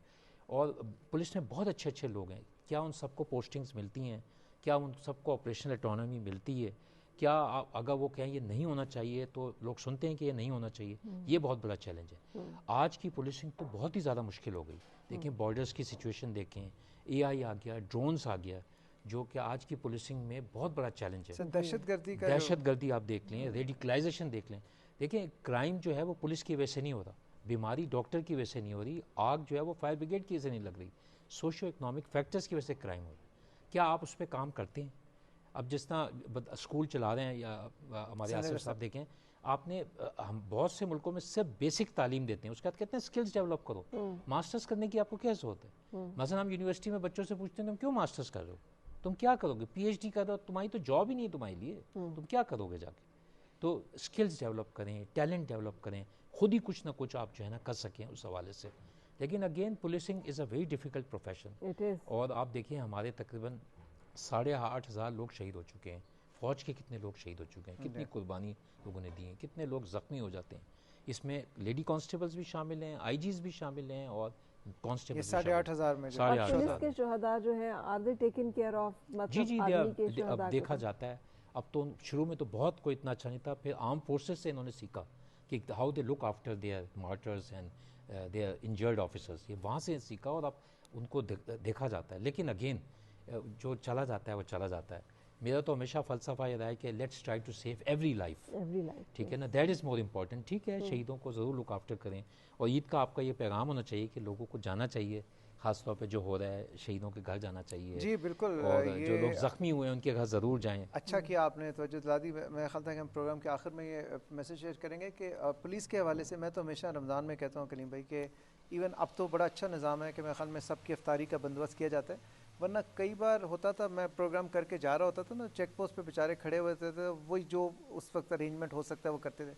اور پولیس میں بہت اچھے اچھے لوگ ہیں. کیا ان سب کو پوسٹنگز ملتی ہیں؟ کیا ان سب کو آپریشنل اٹانومی ملتی ہے؟ کیا اگر وہ کہیں یہ نہیں ہونا چاہیے تو لوگ سنتے ہیں کہ یہ نہیں ہونا چاہیے؟ یہ بہت بڑا چیلنج ہے. آج کی پولیسنگ تو بہت ہی زیادہ مشکل ہو گئی. دیکھیں بارڈرز کی سچویشن دیکھیں, اے آئی آ گیا, ڈرونز آ گیا, جو کہ آج کی پولیسنگ میں بہت بڑا چیلنج ہے. دہشت گردی آپ دیکھ لیں, ریڈیکلائزیشن دیکھ لیں. دیکھیں کرائم جو ہے وہ پولیس کی وجہ سے نہیں ہو رہا, بیماری ڈاکٹر کی وجہ سے نہیں ہو رہی, آگ جو ہے وہ فائر بریگیڈ کی وجہ سے نہیں لگ رہی, سوشو اکنامک فیکٹرز کی وجہ سے کرائم ہو رہا ہے. کیا آپ اس پہ کام کرتے ہیں؟ اب جس طرح اسکول چلا رہے ہیں, یا ہمارے آصف صاحب دیکھیں, آپ نے ہم بہت سے ملکوں میں صرف بیسک تعلیم دیتے ہیں, اس کے بعد کہتے ہیں سکلز ڈیولپ کرو. ماسٹرز کرنے کی آپ کو کیا ضرورت ہے؟ مثلا ہم یونیورسٹی میں بچوں سے پوچھتے ہیں تم کیوں ماسٹرز کر رہے ہو, تم کیا کرو گے؟ پی ایچ ڈی کر رہے ہو, تمہاری تو جاب ہی نہیں ہے تمہارے لیے, تم کیا کرو گے جا کے؟ تو سکلز ڈیولپ کریں, ٹیلنٹ ڈیولپ کریں, خود ہی کچھ نہ کچھ آپ جو ہے نا کر سکیں اس حوالے سے. لیکن again policing is a very difficult profession. اور آپ دیکھیں ہمارے تقریباً 8,500 لوگ شہید ہو چکے ہیں. فوج کے کتنے لوگ شہید ہو چکے ہیں, کتنی قربانی لوگوں نے دی ہیں, کتنے لوگ زخمی ہو جاتے ہیں. اس میں لیڈی کانسٹیبلز بھی شامل ہیں, آئی جیز بھی شامل ہیں, اور کانسٹیبل 8,500 میں 8,500 پولیس کے شہداء جو ہیں are they taken care of? جی اب دیکھا جاتا ہے. اب تو شروع میں تو بہت کوئی اتنا اچھا نہیں تھا, پھر آرم فورسز سے انہوں نے سیکھا کہ how they look after their martyrs and their injured officers, یہ وہاں سے سیکھا, اور اب ان کو دیکھا جاتا ہے. لیکن اگین جو چلا جاتا ہے وہ چلا جاتا ہے. میرا تو ہمیشہ فلسفہ یہ رہا ہے کہ let's try to save every life, ٹھیک ہے نا, دیٹ از مور امپورٹنٹ. ٹھیک ہے, شہیدوں کو ضرور لک آفٹر کریں, اور عید کا آپ کا یہ پیغام ہونا چاہیے کہ لوگوں کو جانا چاہیے, خاص طور پہ جو ہو رہا ہے شہیدوں کے گھر جانا چاہیے. جی بالکل, اور جو لوگ زخمی ہوئے ہیں ان کے گھر ضرور جائیں. اچھا کیا آپ نے توجہ دلا دی. میں خیال تھا کہ ہم پروگرام کے آخر میں یہ میسج شیئر کریں گے کہ پولیس کے حوالے سے میں تو ہمیشہ رمضان میں کہتا ہوں کلیم بھائی کہ ایون اب تو بڑا اچھا نظام ہے کہ میرے خیال میں سب کی افطاری کا بندوبست کیا جاتا ہے, ورنہ کئی بار ہوتا تھا میں پروگرام کر کے جا رہا ہوتا تھا نا, چیک پوسٹ پہ بیچارے کھڑے ہوئے تھے, وہی جو اس وقت ارینجمنٹ ہو سکتا ہے وہ کرتے تھے.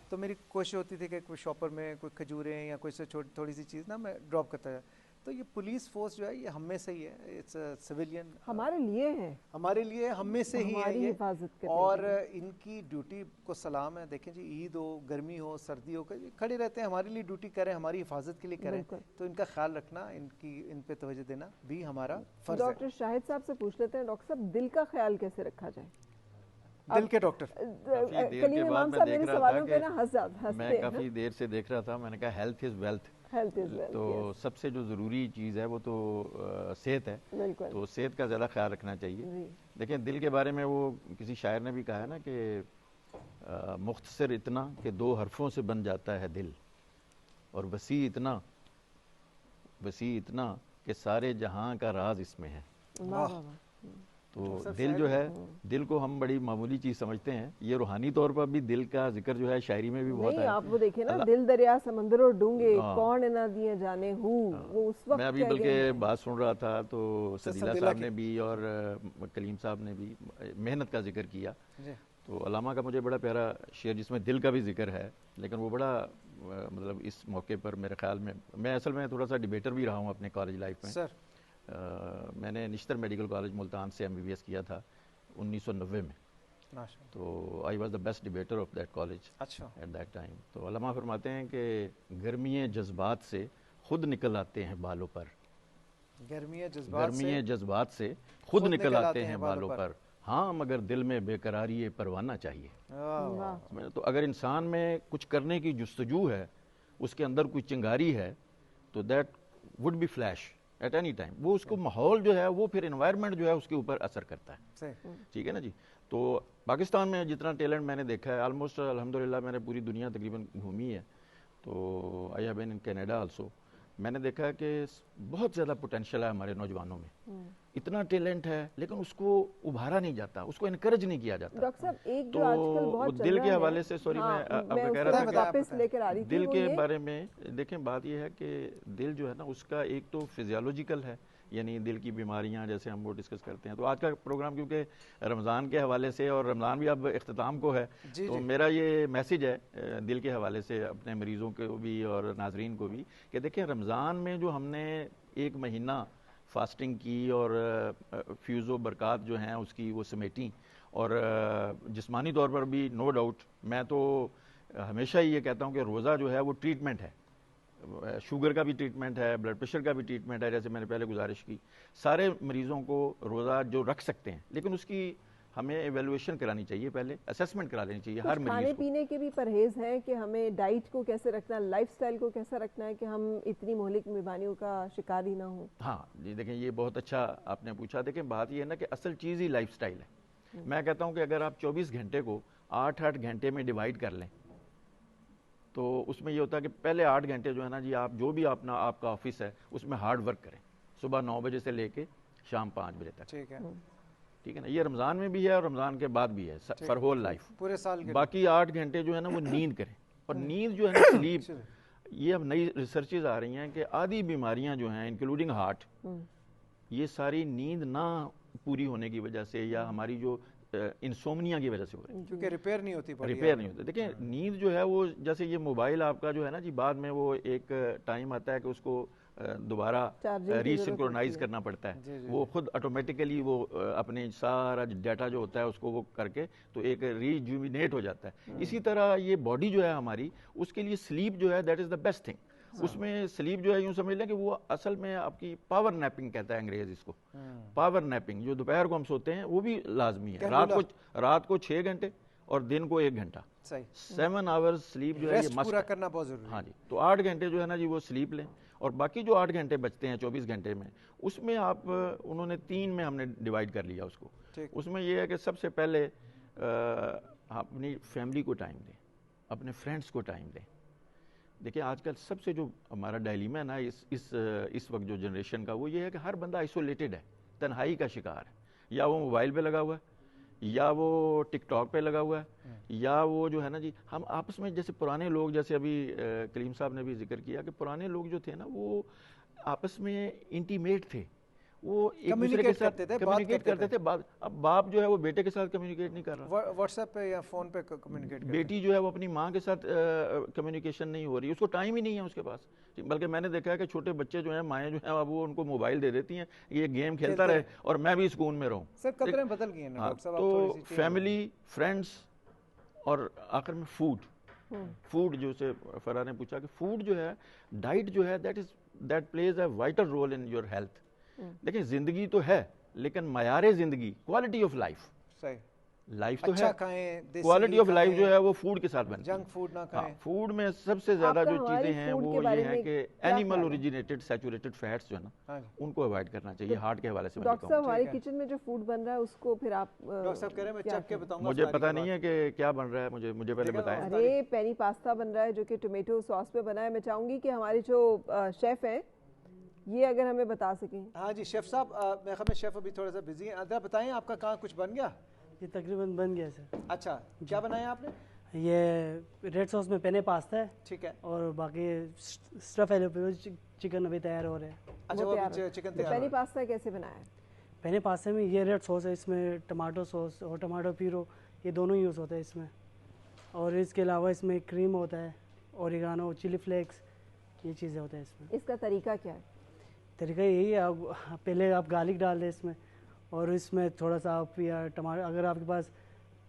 تو میری کوشش ہوتی تھی کہ کوئی شاپر میں کوئی کھجوریں یا کوئی سے تھوڑی سی چیز نا میں ڈراپ کرتا ہے. تو یہ پولیس فورس جو ہے یہ ہم میں سے ہی ہے, اٹس سویلین, ہمارے لیے ہے, ہمارے لیے ہم میں سے ہی ہے یہ, اور ان کی ڈیوٹی کو سلام ہے. دیکھیں جی, عید ہو, گرمی ہو, سردی ہو, کھڑے رہتے ہیں ہمارے لیے, ڈیوٹی کریں, ہماری حفاظت کے لیے کریں. تو ان کا خیال رکھنا, ان پہ توجہ دینا بھی ہمارا فرض ہے. ڈاکٹر شاہد صاحب سے پوچھ لیتے ہیں, ڈاکٹر صاحب دل کا خیال کیسے رکھا جائے؟ دل کے ڈاکٹر کلیم امام صاحب میرے سوالوں پہ نا ہنستے ہیں. میں کافی دیر سے دیکھ رہا تھا, میں نے کہا ہیلتھ از ویلتھ, تو سب سے جو ضروری چیز ہے وہ تو صحت ہے, تو صحت کا زیادہ خیال رکھنا چاہیے. دیکھیں دل کے بارے میں وہ کسی شاعر نے بھی کہا ہے نا کہ مختصر اتنا کہ 2 حرفوں سے بن جاتا ہے دل, اور وسیع اتنا کہ سارے جہاں کا راز اس میں ہے. تو دل جو ہے, دل کو ہم بڑی معمولی چیز سمجھتے ہیں, یہ روحانی طور پر بھی دل کا ذکر جو ہے شاعری میں بھی بہت ہے. آپ وہ دیکھیں نا, دل دریا سمندر اور ڈونگے کون نہ دیے جانے ہوں, وہ اس وقت میں ابھی بلکہ بات سن رہا تھا تو سدیلہ صاحب نے بھی اور کلیم صاحب نے بھی محنت کا ذکر کیا. تو علامہ کا مجھے بڑا پیارا شعر جس میں دل کا بھی ذکر ہے, لیکن وہ بڑا مطلب اس موقع پر میرے خیال میں اصل میں تھوڑا سا ڈیبیٹر بھی رہا ہوں اپنے کالج لائف میں. میں نے نشتر میڈیکل کالج ملتان سے MBBS کیا تھا 1990 میں, تو I was the best debater of that college اچھا ایٹ دیٹ ٹائم. تو علماء فرماتے ہیں کہ گرمی جذبات سے خود نکل آتے ہیں بالوں پر, گرمی جذبات سے خود نکل آتے ہیں بالوں پر, ہاں مگر دل میں بے قراری پروانہ چاہیے. تو اگر انسان میں کچھ کرنے کی جستجو ہے, اس کے اندر کوئی چنگاری ہے, تو that would be flash at any time. وہ اس کو ماحول جو ہے وہ پھر انوائرمنٹ جو ہے اس کے اوپر اثر کرتا ہے. ٹھیک ہے نا جی. تو پاکستان میں جتنا ٹیلنٹ میں نے دیکھا ہے, آلموسٹ الحمدللہ میں نے پوری دنیا تقریباً گھومی ہے, تو I have been in Canada also. میں نے دیکھا کہ بہت زیادہ پوٹینشیل ہے ہمارے نوجوانوں میں, اتنا ٹیلنٹ ہے لیکن اس کو ابھارا نہیں جاتا, اس کو انکریج نہیں کیا جاتا. ڈاکٹر صاحب ایک جو آج کل بہت دل کے حوالے سے, سوری میں آپ کو کہہ رہا تھا کہ دل کے بارے میں دیکھیں, بات یہ ہے کہ دل جو ہے نا اس کا ایک تو فزیولوجیکل ہے, یعنی دل کی بیماریاں جیسے ہم وہ ڈسکس کرتے ہیں. تو آج کا پروگرام کیونکہ رمضان کے حوالے سے, اور رمضان بھی اب اختتام کو ہے, تو میرا یہ میسیج ہے دل کے حوالے سے اپنے مریضوں کو بھی اور ناظرین کو بھی, کہ دیکھیں رمضان میں جو ہم نے ایک مہینہ فاسٹنگ کی اور فیوز و برکات جو ہیں اس کی وہ سمیٹیں, اور جسمانی طور پر بھی نو ڈاؤٹ, میں تو ہمیشہ یہ کہتا ہوں کہ روزہ جو ہے وہ ٹریٹمنٹ ہے, شوگر کا بھی ٹریٹمنٹ ہے, بلڈ پریشر کا بھی ٹریٹمنٹ ہے. جیسے میں نے پہلے گزارش کی, سارے مریضوں کو روزہ جو رکھ سکتے ہیں, لیکن اس کی ہمیں ایویلویشن کرانی چاہیے, پہلے اسیسمنٹ کرا لینی چاہیے ہر مریض کو. کھانے پینے کے بھی پرہیز ہیں کہ ہمیں ڈائٹ کو کیسے رکھنا ہے, لائف سٹائل کو کیسا رکھنا ہے کہ ہم اتنی مہلک بیماریوں کا شکار ہی نہ ہوں. ہاں جی دیکھیں یہ بہت اچھا آپ نے پوچھا. دیکھیں بات یہ ہے نا کہ اصل چیز ہی لائف سٹائل ہے. میں کہتا ہوں کہ اگر آپ 24 گھنٹے کو 8-8 گھنٹے میں ڈیوائڈ کر لیں, تو اس میں یہ ہوتا ہے کہ پہلے 8 گھنٹے جو ہے نا جی, آپ جو بھی آپ کا آفس ہے اس میں ہارڈ ورک کریں, صبح 9 بجے سے لے کے شام 5 بجے تک. ٹھیک ہے نا, یہ رمضان میں بھی ہے اور رمضان کے بعد بھی ہے, فار ہول لائف, پورے سال. باقی 8 گھنٹے جو ہے نا وہ نیند کریں, اور نیند جو ہے نا سلیپ, یہ اب نئی ریسرچز آ رہی ہیں کہ آدھی بیماریاں جو ہیں انکلوڈنگ ہارٹ, یہ ساری نیند نہ پوری ہونے کی وجہ سے یا ہماری جو انسومنیا کی وجہ سے ہو رہی ہے, کیونکہ ریپیئر نہیں ہوتی. دیکھیں نیند جو ہے وہ جیسے یہ موبائل آپ کا جو ہے نا جی, بعد میں وہ ایک ٹائم آتا ہے کہ اس کو دوبارہ ری سنکرونائز کرنا پڑتا ہے, وہ خود آٹومیٹیکلی وہ اپنے سارا ڈیٹا جو ہوتا ہے اس کو وہ کر کے تو ایک ریجوینیٹ ہو جاتا ہے. اسی طرح یہ باڈی جو ہے ہماری, اس کے لیے سلیپ جو ہے that is the best thing. اس میں سلیپ جو ہے یوں سمجھ لیں کہ وہ اصل میں آپ کی پاور نیپنگ کہتا ہے انگریز اس کو, پاور نیپنگ, جو دوپہر کو ہم سوتے ہیں وہ بھی لازمی ہے. رات کو 6 گھنٹے اور دن کو 1 گھنٹا, 7 آورز سلیپ جو ہے یہ مسٹ کرنا بہت ضروری ہے. ہاں جی, تو 8 گھنٹے جو ہے نا جی وہ سلیپ لیں, اور باقی جو 8 گھنٹے بچتے ہیں 24 گھنٹے میں, اس میں آپ انہوں نے 3 میں ہم نے ڈیوائڈ کر لیا اس کو. اس میں یہ ہے کہ سب سے پہلے اپنی فیملی کو ٹائم دیں, اپنے فرینڈس کو ٹائم دیں. دیکھیں آج کل سب سے جو ہمارا ڈائلیما ہے نا اس وقت جو جنریشن کا, وہ یہ ہے کہ ہر بندہ آئسولیٹڈ ہے, تنہائی کا شکار ہے. یا وہ موبائل پہ لگا ہوا ہے, یا وہ ٹک ٹاک پہ لگا ہوا ہے, یا وہ جو ہے نا جی, ہم آپس میں جیسے پرانے لوگ, جیسے ابھی کلیم صاحب نے بھی ذکر کیا کہ پرانے لوگ جو تھے نا وہ آپس میں انٹیمیٹ تھے, وہ ایک دوسرے کے ساتھ کمیونیکیٹ کرتے تھے. اب باپ جو ہے وہ بیٹے کے ساتھ کمیونیکیٹ نہیں کر رہا, واٹس ایپ پہ یا فون پہ کمیونیکیٹ. بیٹی جو ہے وہ اپنی ماں کے ساتھ کمیونیکیشن نہیں ہو رہی, اس کو ٹائم ہی نہیں ہے اس کے پاس. بلکہ میں نے دیکھا ہے کہ چھوٹے بچے جو ہیں, مائیں جو ہیں, اب وہ ان کو موبائل دے دیتی ہیں, یہ گیم کھیلتا رہے اور میں بھی سکون میں رہوں. سر قطریں بدل گئی ہیں. تو فیملی, فرینڈس, اور آخر میں فوڈ جو سے فرا نے پوچھا کہ فوڈ جو ہے, ڈائٹ جو ہے, that plays a vital role in your health. دیکھیں زندگی تو ہے, لیکن معیار زندگی, کوالٹی آف لائف, لائف تو ہے, کوالٹی آف لائف جو ہے وہ فوڈ کے ساتھ بنتی ہے. جنک فوڈ نہ کھائیں. فوڈ میں سب سے زیادہ جو چیزیں ہیں وہ یہ ہیں کہ اینیمل اوریجنیٹڈ سیچوریٹڈ فیٹس جو ہے نا, ان کو اوائڈ کرنا چاہیے. ہارٹ کے حوالے سے ڈاکٹر صاحب ہمارے کچن میں جو فوڈ بن رہا ہے اس کو پھر آپ ڈاکٹر صاحب کہہ رہے ہیں میں چک کے بتاؤں گا. مجھے پتہ نہیں ہے کہ کیا بن رہا ہے, مجھے پہلے بتائیں. ارے پینی پاستا بن رہا ہے جو کہ ٹومیٹو ساس پہ بنا ہے. میں چاہوں گی کہ ہمارے جو شیف ہیں یہ اگر ہمیں بتا سکیں. ہاں جی شیف صاحب, میرے خیال میں شیف ابھی تھوڑا سا بزی ہیں, ذرا بتائیں آپ کا کہاں کچھ بن گیا؟ یہ تقریباً بن گیا سر. اچھا کیا بنایا آپ نے؟ یہ ریڈ سوس میں پینے پاستا ہے. ٹھیک ہے. اور باقی اسٹف ہے, چکن ابھی تیار ہو رہا ہے. اچھا وہ چکن تیار. پینی پاستا کیسے بنایا ہے؟ پینی پاستے میں یہ ریڈ سوس ہے, اس میں ٹماٹو سوس اور ٹماٹو پیرو یہ دونوں یوز ہوتا ہے اس میں, اور اس کے علاوہ اس میں کریم ہوتا ہے, اوریگانو, چلی فلیکس, یہ چیزیں ہوتا ہے اس میں. اس کا طریقہ کیا ہے؟ طریقہ یہی ہے, پہلے آپ گارلک ڈال دیں اس میں, اور اس میں تھوڑا سا آپ یا ٹماٹر, اگر آپ کے پاس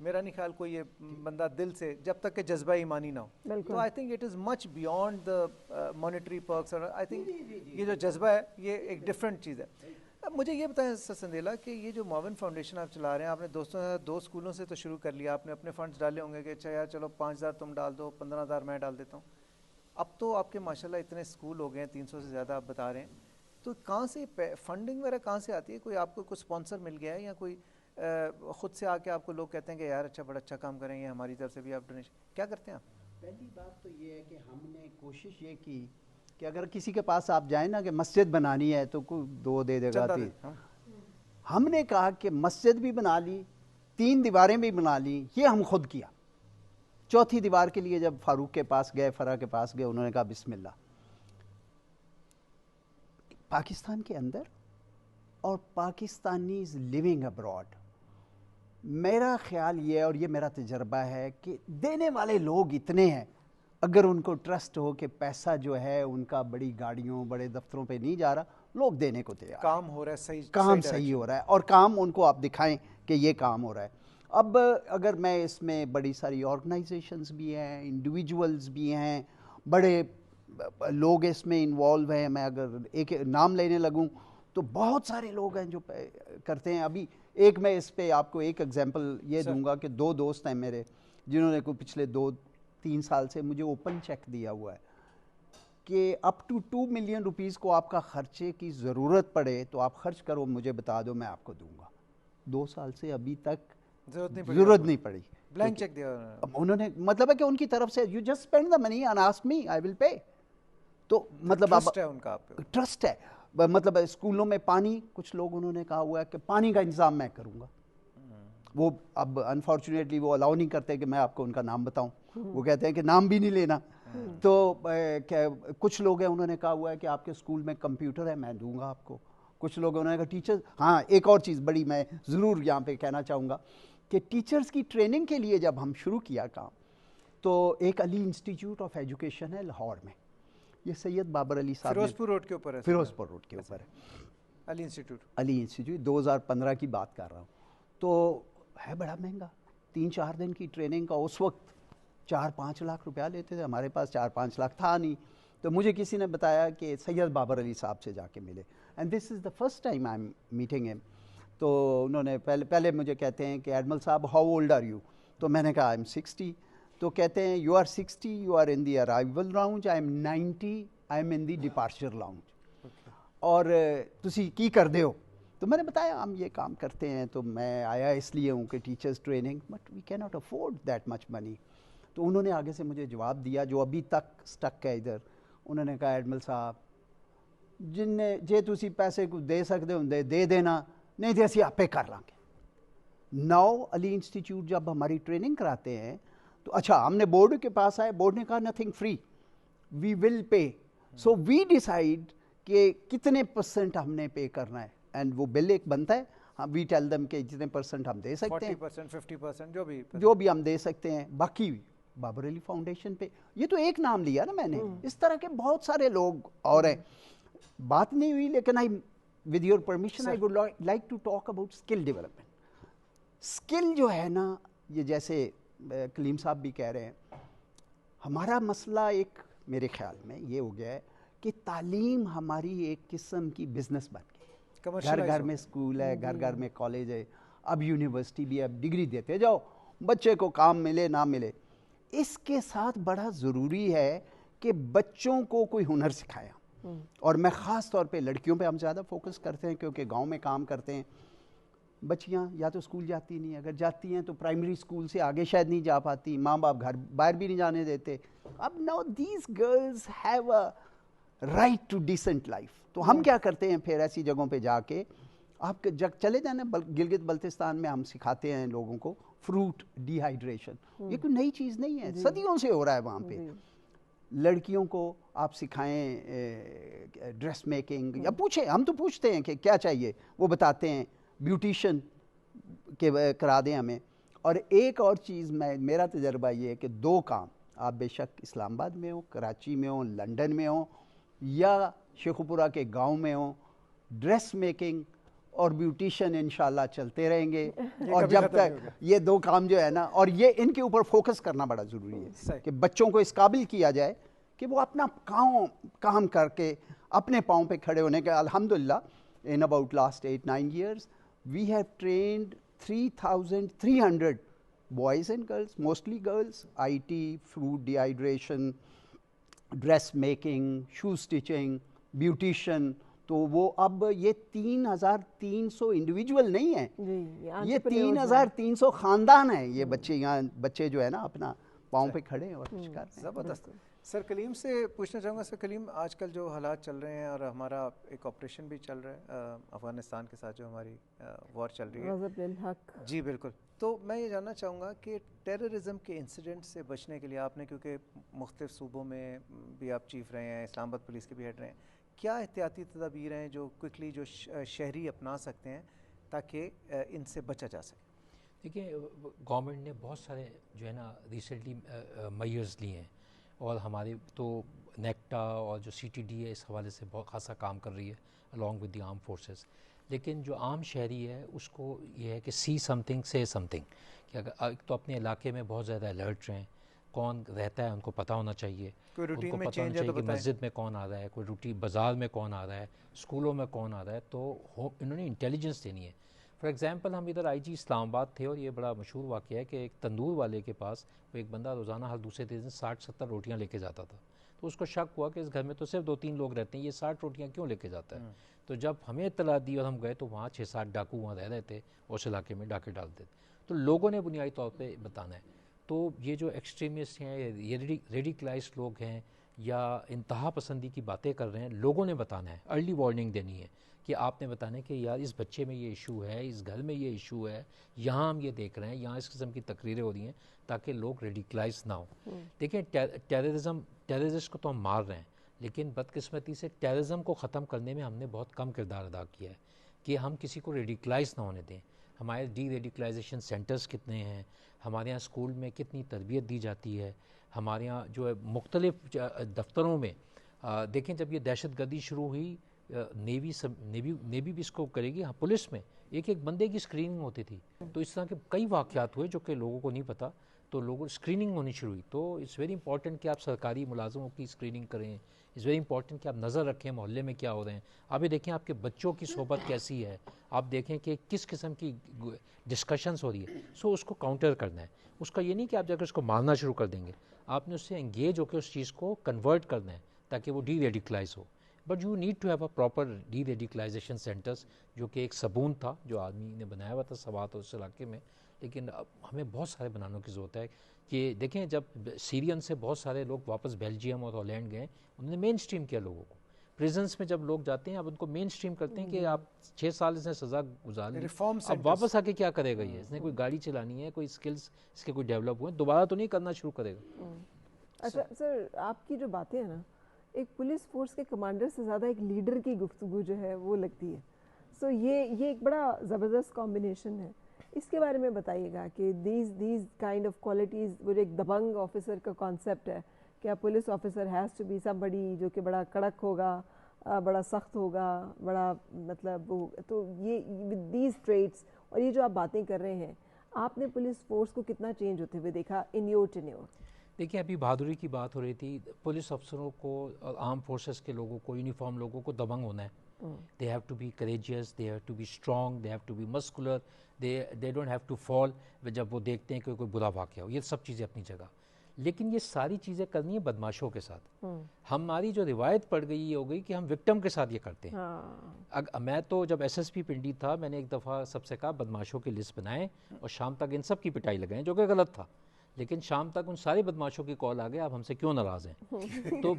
میرا نہیں خیال کوئی یہ بندہ دل سے جب تک کہ جذبہ ایمانی نہ ہو. تو آئی think it is much beyond the monetary perks. اور آئی تھنک یہ جو جذبہ ہے یہ ایک ڈفرینٹ چیز ہے. اب مجھے یہ بتائیں سر سندیلا کہ یہ جو معاون فاؤنڈیشن آپ چلا رہے ہیں, آپ نے دوستوں سے 2 اسکولوں سے تو شروع کر لیا, آپ نے اپنے فنڈز ڈالے ہوں گے کہ اچھا یار چلو 5,000 تم ڈال دو, 15,000 میں ڈال دیتا ہوں. اب تو آپ کے ماشاءاللہ اتنے اسکول ہو گئے ہیں, 300 سے زیادہ آپ بتا رہے ہیں, تو کہاں سے فنڈنگ وغیرہ کہاں سے آتی ہے؟ کوئی آپ کو کوئی اسپانسر مل گیا ہے یا کوئی خود سے آ کے آپ کو لوگ کہتے ہیں کہ یار اچھا بڑا اچھا کام کریں گے, ہماری طرف سے بھی آپ ڈونیشن کیا کرتے ہیں آپ؟ پہلی بات تو یہ ہے کہ ہم نے کوشش یہ کی کہ اگر کسی کے پاس آپ جائیں نا کہ مسجد بنانی ہے تو کوئی 2 دے دے گا 3. ہم نے کہا کہ مسجد بھی بنا لی, 3 دیواریں بھی بنا لی, یہ ہم خود کیا. 4تھی دیوار کے لیے جب فاروق کے پاس گئے, فرح کے پاس گئے, انہوں نے کہا بسم اللہ. پاکستان کے اندر اور پاکستانیز لیونگ ابراڈ, میرا خیال یہ اور یہ میرا تجربہ ہے کہ دینے والے لوگ اتنے ہیں, اگر ان کو ٹرسٹ ہو کہ پیسہ جو ہے ان کا بڑی گاڑیوں بڑے دفتروں پہ نہیں جا رہا, لوگ دینے کو تیار, کام ہو رہا ہے, صحیح کام صحیح ہو رہا ہے, اور کام ان کو آپ دکھائیں کہ یہ کام ہو رہا ہے. اب اگر میں اس میں بڑی ساری آرگنائزیشنز بھی ہیں, انڈیویجولز بھی ہیں, بڑے لوگ اس میں انوالو ہیں, میں اگر ایک نام لینے لگوں تو بہت سارے لوگ ہیں جو کرتے ہیں. ابھی ایک میں اس پہ آپ کو ایک ایگزامپل یہ دوں گا کہ 2 دوست ہیں میرے جنہوں نے کوئی پچھلے 2-3 سال سے مجھے اوپن چیک دیا ہوا ہے کہ اپ ٹو 2 ملین روپیز کو آپ کا خرچے کی ضرورت پڑے تو آپ خرچ کرو, مجھے بتا دو, میں آپ کو دوں گا. 2 سال سے ابھی تک ضرورت نہیں پڑی, بلینک چیک دیا انہوں نے. مطلب ہے کہ ان کی طرف سے you just spend the money and ask me, I will pay. تو مطلب ٹرسٹ ہے ان کا آپ پہ, ٹرسٹ ہے. مطلب اسکولوں میں پانی, کچھ لوگ انہوں نے کہا ہوا ہے کہ پانی کا انتظام میں کروں گا. وہ اب انفارچونیٹلی وہ الاؤ نہیں کرتے کہ میں آپ کو ان کا نام بتاؤں, وہ کہتے ہیں کہ نام بھی نہیں لینا. تو کچھ لوگ ہیں انہوں نے کہا ہوا ہے کہ آپ کے اسکول میں کمپیوٹر ہے, میں دوں گا آپ کو. کچھ لوگ انہوں نے کہا ٹیچر, ہاں ایک اور چیز بڑی میں ضرور یہاں پہ کہنا چاہوں گا کہ ٹیچرز کی ٹریننگ کے لیے جب ہم شروع کیا کام تو ایک علی انسٹیٹیوٹ آف ایجوکیشن ہے لاہور میں, یہ سید بابر علی صاحب, فیروزپور روڈ کے اوپر ہے, فیروزپور روڈ کے اوپر ہے علی انسٹیٹیوٹ. 2015 کی بات کر رہا ہوں. تو ہے بڑا مہنگا, 3-4 دن کی ٹریننگ کا اس وقت 4-5 لاکھ روپیہ لیتے تھے. ہمارے پاس 4-5 لاکھ تھا نہیں, تو مجھے کسی نے بتایا کہ سید بابر علی صاحب سے جا کے ملے, and this is the first time I am meeting ہم. تو انہوں نے پہلے مجھے کہتے ہیں کہ ایڈمل صاحب ہاؤ اولڈ آر یو؟ تو میں نے کہا آئی ایم 60. تو کہتے ہیں you are 60, you are in the arrival lounge, I am 90, I am in the departure lounge, اور تسی کی کر دے ہو؟ تو میں نے بتایا ہم یہ کام کرتے ہیں, تو میں آیا اس لیے ہوں کہ ٹیچرز ٹریننگ, بٹ وی کی ناٹ افورڈ دیٹ مچ منی. تو انہوں نے آگے سے مجھے جواب دیا جو ابھی تک سٹک ہے ادھر. انہوں نے کہا ایڈمل صاحب جن نے جے تسی پیسے کو دے سکتے ہوں دے دینا, نہیں تو اسی آپے کر لیں گے. ناؤ علی انسٹیٹیوٹ جب ہماری ٹریننگ کراتے ہیں تو اچھا ہم نے بورڈ کے پاس آئے, بورڈ نے کہا نتھنگ فری, وی ول پے. سو وی ڈیسائیڈ کہ کتنے % ہم نے پے کرنا ہے, اینڈ وہ بل ایک بنتا ہے, ہم وی ٹیل دم کہ جتنے % ہم دے سکتے ہیں, 40%, 50% جو بھی ہم دے سکتے ہیں, باقی بابر علی فاؤنڈیشن پہ. یہ تو ایک نام لیا نا میں نے, اس طرح کے بہت سارے لوگ اور ہیں. بات نہیں ہوئی, لیکن with your permission I would like to talk about skill development. Skill جو ہے نا, یہ جیسے کلیم صاحب بھی کہہ رہے ہیں, ہمارا مسئلہ ایک میرے خیال میں یہ ہو گیا ہے کہ تعلیم ہماری ایک قسم کی بزنس بن گئی. گھر گھر میں اسکول ہے, گھر گھر میں کالج ہے, اب یونیورسٹی بھی ہے, اب ڈگری دیتے جاؤ, بچے کو کام ملے نہ ملے. اس کے ساتھ بڑا ضروری ہے کہ بچوں کو کوئی ہنر سکھایا, اور میں خاص طور پہ لڑکیوں پہ ہم زیادہ فوکس کرتے ہیں کیونکہ گاؤں میں کام کرتے ہیں. بچیاں یا تو اسکول جاتی نہیں, اگر جاتی ہیں تو پرائمری اسکول سے آگے شاید نہیں جا پاتی, ماں باپ گھر باہر بھی نہیں جانے دیتے. اب now these girls have a right to decent life. تو ہم کیا کرتے ہیں پھر ایسی جگہوں پہ جا کے, آپ چلے جانا گلگت بلتستان میں ہم سکھاتے ہیں لوگوں کو فروٹ ڈی ہائیڈریشن. یہ کوئی نئی چیز نہیں ہے, صدیوں سے ہو رہا ہے وہاں پہ. لڑکیوں کو آپ سکھائیں ڈریس میکنگ, یا پوچھیں, ہم تو پوچھتے ہیں کہ کیا چاہیے, وہ بتاتے ہیں, بیوٹیشن کے کرا دیں ہمیں. اور ایک اور چیز میرا تجربہ یہ ہے کہ 2 کام, آپ بے شک اسلام آباد میں ہوں, کراچی میں ہوں, لنڈن میں ہوں, یا شیخوپورہ کے گاؤں میں ہوں, ڈریس میکنگ اور بیوٹیشین انشاءاللہ چلتے رہیں گے. اور جب تک یہ 2 کام جو ہے نا, اور یہ ان کے اوپر فوکس کرنا بڑا ضروری ہے کہ بچوں کو اس قابل کیا جائے کہ وہ اپنا کام کر کے اپنے پاؤں پہ کھڑے ہونے کے. الحمدللہ in about last 8-9 years we have trained 3,300 boys and girls, mostly girls, IT, fruit dehydration, dressmaking, shoe stitching, beautician. تو وہ اب یہ 3,300 انڈیویجول نہیں ہیں, یہ 3,300 خاندان ہیں. یہ بچے یہاں بچے جو ہے نا اپنا پاؤں پہ کھڑے ہیں اور کچھ کر رہے ہیں. زبردست. سر کلیم سے پوچھنا چاہوں گا. سر کلیم, آج کل جو حالات چل رہے ہیں اور ہمارا ایک آپریشن بھی چل رہا ہے افغانستان کے ساتھ جو ہماری وار چل رہی ہے, غضب للحق. جی بالکل. تو میں یہ جاننا چاہوں گا کہ ٹیررزم کے انسیڈنٹ سے بچنے کے لیے آپ نے, کیونکہ مختلف صوبوں میں بھی آپ چیف رہے ہیں, اسلام آباد پولیس کے بھی ہیڈ رہے ہیں, کیا احتیاطی تدابیر ہیں جو کوئکلی جو شہری اپنا سکتے ہیں تاکہ ان سے بچا جا سکے؟ دیکھیں گورنمنٹ نے بہت سارے جو ہے نا ریسنٹلی میئرز لیے ہیں, اور ہماری تو نیکٹا اور جو CTD ہے اس حوالے سے بہت خاصا کام کر رہی ہے along with the armed forces. لیکن جو عام شہری ہے اس کو یہ ہے کہ see something say something, کہ اگر تو اپنے علاقے میں بہت زیادہ الرٹ رہیں, کون رہتا ہے ان کو پتہ ہونا چاہیے, ان کو پتہ ہونا چاہیے کہ مسجد میں کون آ رہا ہے, کوئی روٹی بازار میں کون آ رہا ہے, اسکولوں میں کون آ رہا ہے. تو انہوں نے انٹیلیجنس دینی ہے. فار ایگزامپل ہم ادھر IG اسلام آباد تھے, اور یہ بڑا مشہور واقعہ ہے کہ ایک تندور والے کے پاس وہ ایک بندہ روزانہ ہر دوسرے دن 60-70 روٹیاں لے کے جاتا تھا. تو اس کو شک ہوا کہ اس گھر میں تو صرف 2-3 لوگ رہتے ہیں, یہ 60 روٹیاں کیوں لے کے جاتا ہے. تو جب ہمیں اطلاع دی اور ہم گئے تو وہاں 6-7 ڈاکو وہاں رہ رہے تھے, اس علاقے میں ڈاکے ڈالتے تھے. تو لوگوں نے بنیادی طور پہ بتانا ہے. تو یہ جو ایکسٹریمسٹ ہیں, یہ ریڈیکلائزڈ لوگ ہیں یا انتہا پسندی کی باتیں کر رہے ہیں, لوگوں نے بتانا ہے, ارلی وارننگ دینی ہے کہ آپ نے بتانا ہے کہ یار اس بچے میں یہ ایشو ہے, اس گھر میں یہ ایشو ہے, یہاں ہم یہ دیکھ رہے ہیں, یہاں اس قسم کی تقریریں ہو رہی ہیں, تاکہ لوگ ریڈیکلائز نہ ہوں. دیکھیں ٹیررزم کو تو ہم مار رہے ہیں, لیکن بدقسمتی سے ٹیررزم کو ختم کرنے میں ہم نے بہت کم کردار ادا کیا ہے کہ ہم کسی کو ریڈیکلائز نہ ہونے دیں. ہمارے ڈی ریڈیکلائزیشن سینٹرز کتنے ہیں, ہمارے یہاں اسکول میں کتنی تربیت دی جاتی ہے, ہمارے یہاں جو ہے مختلف دفتروں میں دیکھیں جب یہ دہشت گردی شروع ہوئی, نیوی بھی اس کو کرے گی, پولیس میں ایک بندے کی اسکریننگ ہوتی تھی. تو اس طرح کے کئی واقعات ہوئے جو کہ لوگوں کو نہیں پتہ, تو لوگوں اسکریننگ ہونی شروع ہوئی. تو اٹس ویری امپورٹنٹ کہ آپ سرکاری ملازموں کی اسکریننگ کریں, اٹس ویری امپورٹنٹ کہ آپ نظر رکھیں محلے میں کیا ہو رہے ہیں. آپ یہ دیکھیں آپ کے بچوں کی صحبت کیسی ہے, آپ دیکھیں کہ کس قسم کی ڈسکشنز ہو رہی ہے. سو اس کو کاؤنٹر کرنا ہے. اس کا یہ نہیں کہ آپ جا کر اس کو مارنا شروع کر دیں گے, آپ نے اس سے انگیج ہو کے اس چیز کو کنورٹ کرنا ہے تاکہ وہ ڈی ریڈیکلائز ہو. But you need to have a proper deradicalization centres, جو کہ ایک صابون تھا جو آدمی نے بنایا ہوا تھا سوات اور اس علاقے میں, لیکن اب ہمیں بہت سارے بنانے کی ضرورت ہے. کہ دیکھیں جب سیرین سے بہت سارے لوگ واپس بیلجیم اور ہالینڈ گئے, انہوں نے مین اسٹریم کیا لوگوں کو. پریزنس میں جب لوگ جاتے ہیں اب ان کو مین اسٹریم کرتے ہیں کہ آپ 6 سال اس نے سزا گزار لی, اب واپس آ کے کیا کرے گا, یہ اس نے کوئی گاڑی چلانی ہے, کوئی اسکلز اس کے کوئی ڈیولپ ہوئے, دوبارہ تو نہیں کرنا شروع کرے گا. اچھا سر, آپ کی جو باتیں ہیں نا, ایک پولیس فورس کے کمانڈر سے زیادہ ایک لیڈر کی گفتگو جو ہے وہ لگتی ہے. سو یہ ایک بڑا زبردست کمبینیشن ہے. اس کے بارے میں بتائیے گا کہ دیز کائنڈ آف کوالٹیز, وہ ایک دبنگ آفیسر کا کانسیپٹ ہے کہ police officer has to be somebody جو کہ بڑا کڑک ہوگا, بڑا سخت ہوگا, بڑا مطلب وہ, تو یہ دیز ٹریٹس اور یہ جو آپ باتیں کر رہے ہیں, آپ نے پولیس فورس کو کتنا چینج ہوتے ہوئے دیکھا ان یور ٹینیور؟ دیکھیں ابھی بہادری کی بات ہو رہی تھی, پولیس افسروں کو اور آرم فورسز کے لوگوں کو, یونیفارم لوگوں کو دبنگ ہونا ہے. They have to be courageous, they have to be strong, they have to be muscular, they don't have to fall جب وہ دیکھتے ہیں کہ کوئی برا واقعہ ہو. یہ سب چیزیں اپنی جگہ, لیکن یہ ساری چیزیں کرنی ہیں بدماشوں کے ساتھ. ہماری جو روایت پڑ گئی یہ ہو گئی کہ ہم وکٹم کے ساتھ یہ کرتے ہیں. میں تو جب SSP پنڈی تھا, میں نے ایک دفعہ سب سے کہا بدماشوں کی لسٹ بنائیں اور شام تک ان سب کی پٹائی لگائیں, جو کہ غلط تھا. لیکن شام تک ان سارے بدماشوں کی کال آ گئے, آپ ہم سے کیوں ناراض ہیں. تو